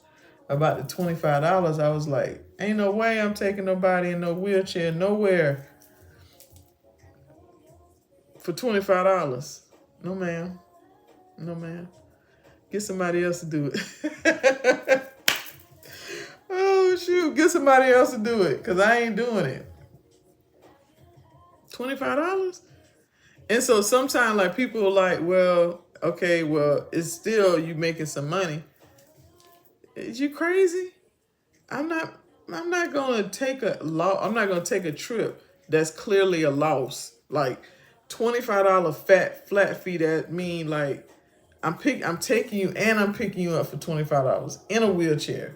about the $25, I was like, ain't no way I'm taking nobody in no wheelchair nowhere for $25. No, ma'am. No, ma'am. Get somebody else to do it. Oh, shoot. Get somebody else to do it, because I ain't doing it. $25? And so sometimes, like, people are like, well, okay, well, it's still you making some money. Is you crazy? I'm not gonna take I'm not gonna take a trip that's clearly a loss. Like $25 flat fee, that mean like I'm taking you and I'm picking you up for $25 in a wheelchair.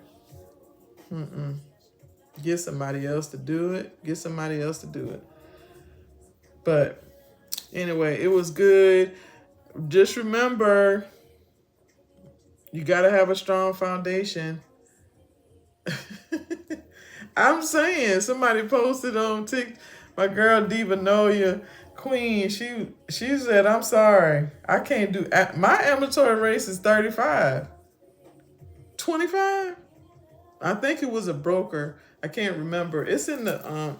Get somebody else to do it. Get somebody else to do it. But anyway, it was good. Just remember, you gotta have a strong foundation. I'm saying, somebody posted on TikTok, my girl Diva Noya Queen, she said, I'm sorry, I can't do, my ambulatory race is 35. 25? I think it was a broker. I can't remember. It's in the,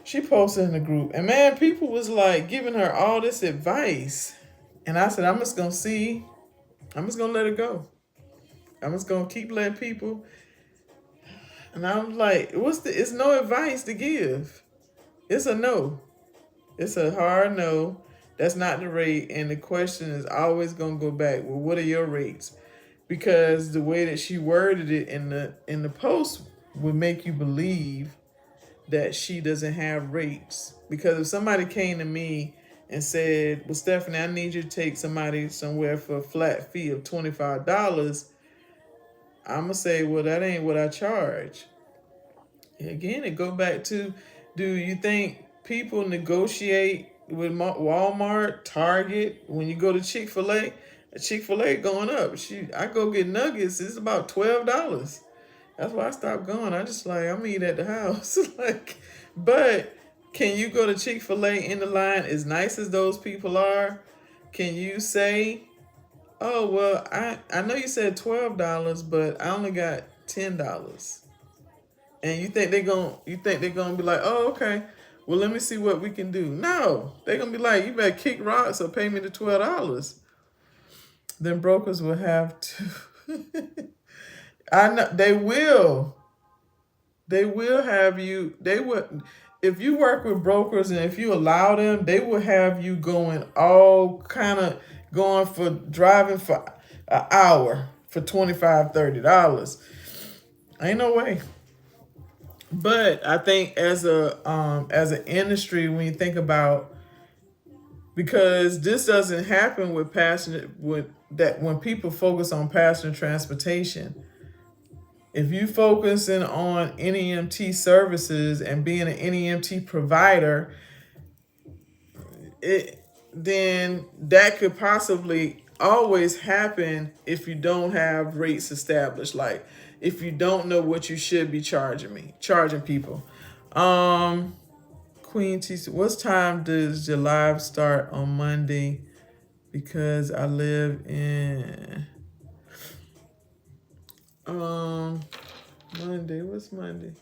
she posted in the group. And man, people was like giving her all this advice. And I said, I'm just going to let it go. I'm just going to keep letting people. And I'm like, it's no advice to give. It's a no. It's a hard no. That's not the rate. And the question is always going to go back, well, what are your rates? Because the way that she worded it in the post would make you believe that she doesn't have rates. Because if somebody came to me and said, well, Stephanie, I need you to take somebody somewhere for a flat fee of $25, I'm going to say, well, that ain't what I charge. Again, it go back to, do you think people negotiate with Walmart, Target? When you go to Chick-fil-A, Chick-fil-A going up. I go get nuggets, it's about $12. That's why I stopped going. I just like, I'm eat at the house. Like, but can you go to Chick-fil-A in the line, as nice as those people are? Can you say, oh, well, I know you said $12, but I only got $10. And you think they're gonna be like, oh, okay, well, let me see what we can do. No, they're gonna be like, you better kick rocks or pay me the $12. Then brokers will have to. I know they will. They will have you. They would, if you work with brokers and if you allow them, they will have you going for driving for an hour for $25, $30. Ain't no way. But I think as an industry, when you think about, because this doesn't happen with when people focus on passenger transportation. If you focusing on NEMT services and being an NEMT provider, then that could possibly always happen if you don't have rates established. Like if you don't know what you should be charging people. Queen T, what time does your live start on Monday? Because I live in Monday. What's Monday?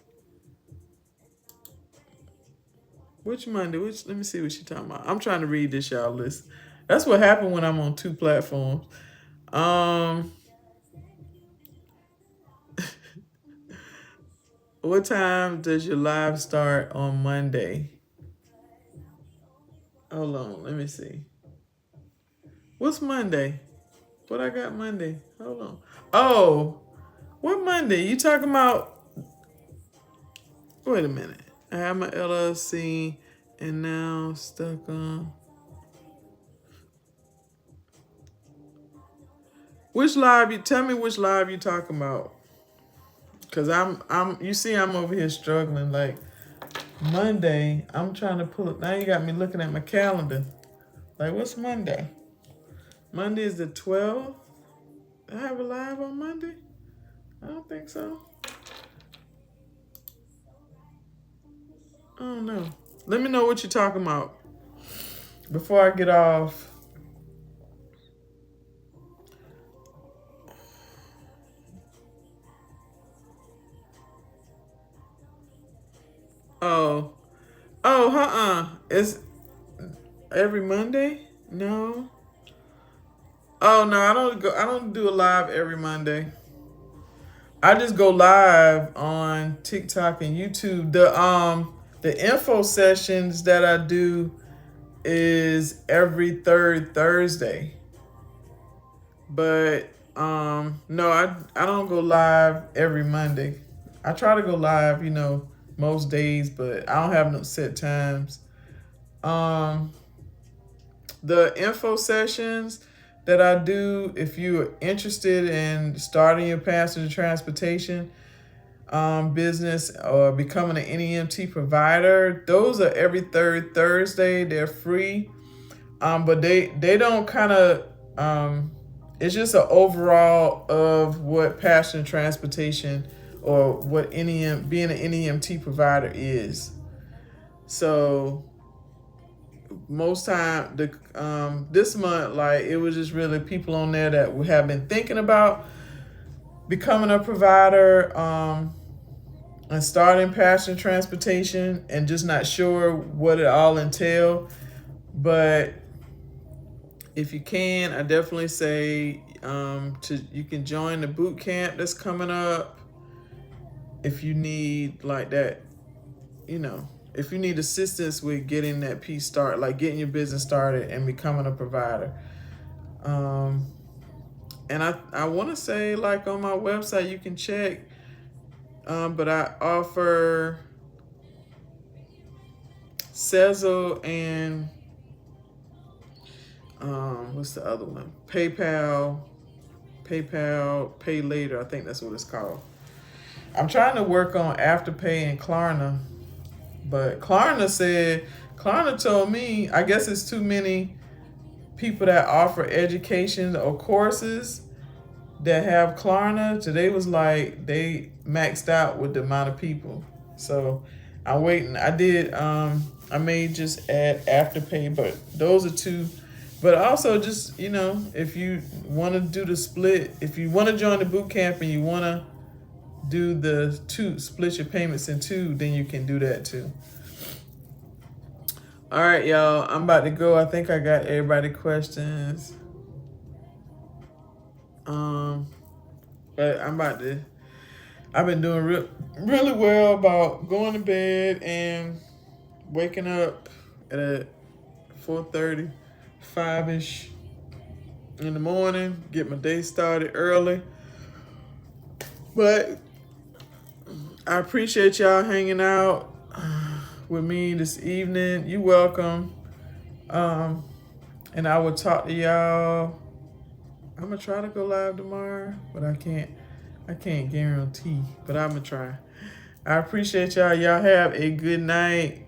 Which Monday? Let me see what you're talking about. I'm trying to read this, y'all list. That's what happened when I'm on two platforms. What time does your live start on Monday? Hold on, let me see. What's Monday? What I got Monday? Hold on. Oh, what Monday? You talking about wait a minute. I have my LLC and now stuck on. Which live you tell me which live you talking about? Cause you see I'm over here struggling. Like Monday, I'm trying to pull it. Now you got me looking at my calendar. Like what's Monday? Monday is the 12th. I have a live on Monday? I don't think so. I don't know. Let me know what you're talking about before I get off. Oh, It's every Monday? No. Oh no, I don't do a live every Monday. I just go live on TikTok and YouTube. The info sessions that I do is every third Thursday. But no, I don't go live every Monday. I try to go live, most days, but I don't have no set times. The info sessions that I do, if you're interested in starting your passenger transportation business or becoming an NEMT provider, those are every third Thursday. They're free, but they don't kind of. It's just an overall of what passenger transportation or what being an NEMT provider is. So most time this month, like it was just really people on there that have been thinking about becoming a provider and starting passenger transportation and just not sure what it all entail. But if you can, I definitely say you can join the boot camp that's coming up. If you need like that, if you need assistance with getting that piece started, like getting your business started and becoming a provider. And I want to say, like on my website, you can check, but I offer Sezzle and what's the other one? PayPal, Pay Later. I think that's what it's called. I'm trying to work on Afterpay and Klarna, but Klarna told me, I guess it's too many people that offer education or courses that have Klarna. Today was like they maxed out with the amount of people. So I'm waiting. I may just add Afterpay, but those are two. But also just, if you want to do the split, if you want to join the boot camp and you want to do the split your payments in two, then you can do that too. All right, y'all, I'm about to go. I think I got everybody questions. But I've been doing really well about going to bed and waking up at 4:30, 5-ish in the morning, get my day started early. But I appreciate y'all hanging out with me this evening. You welcome. And I will talk to y'all. I'm gonna try to go live tomorrow, but I can't guarantee, but I'm gonna try. I appreciate y'all. Y'all have a good night.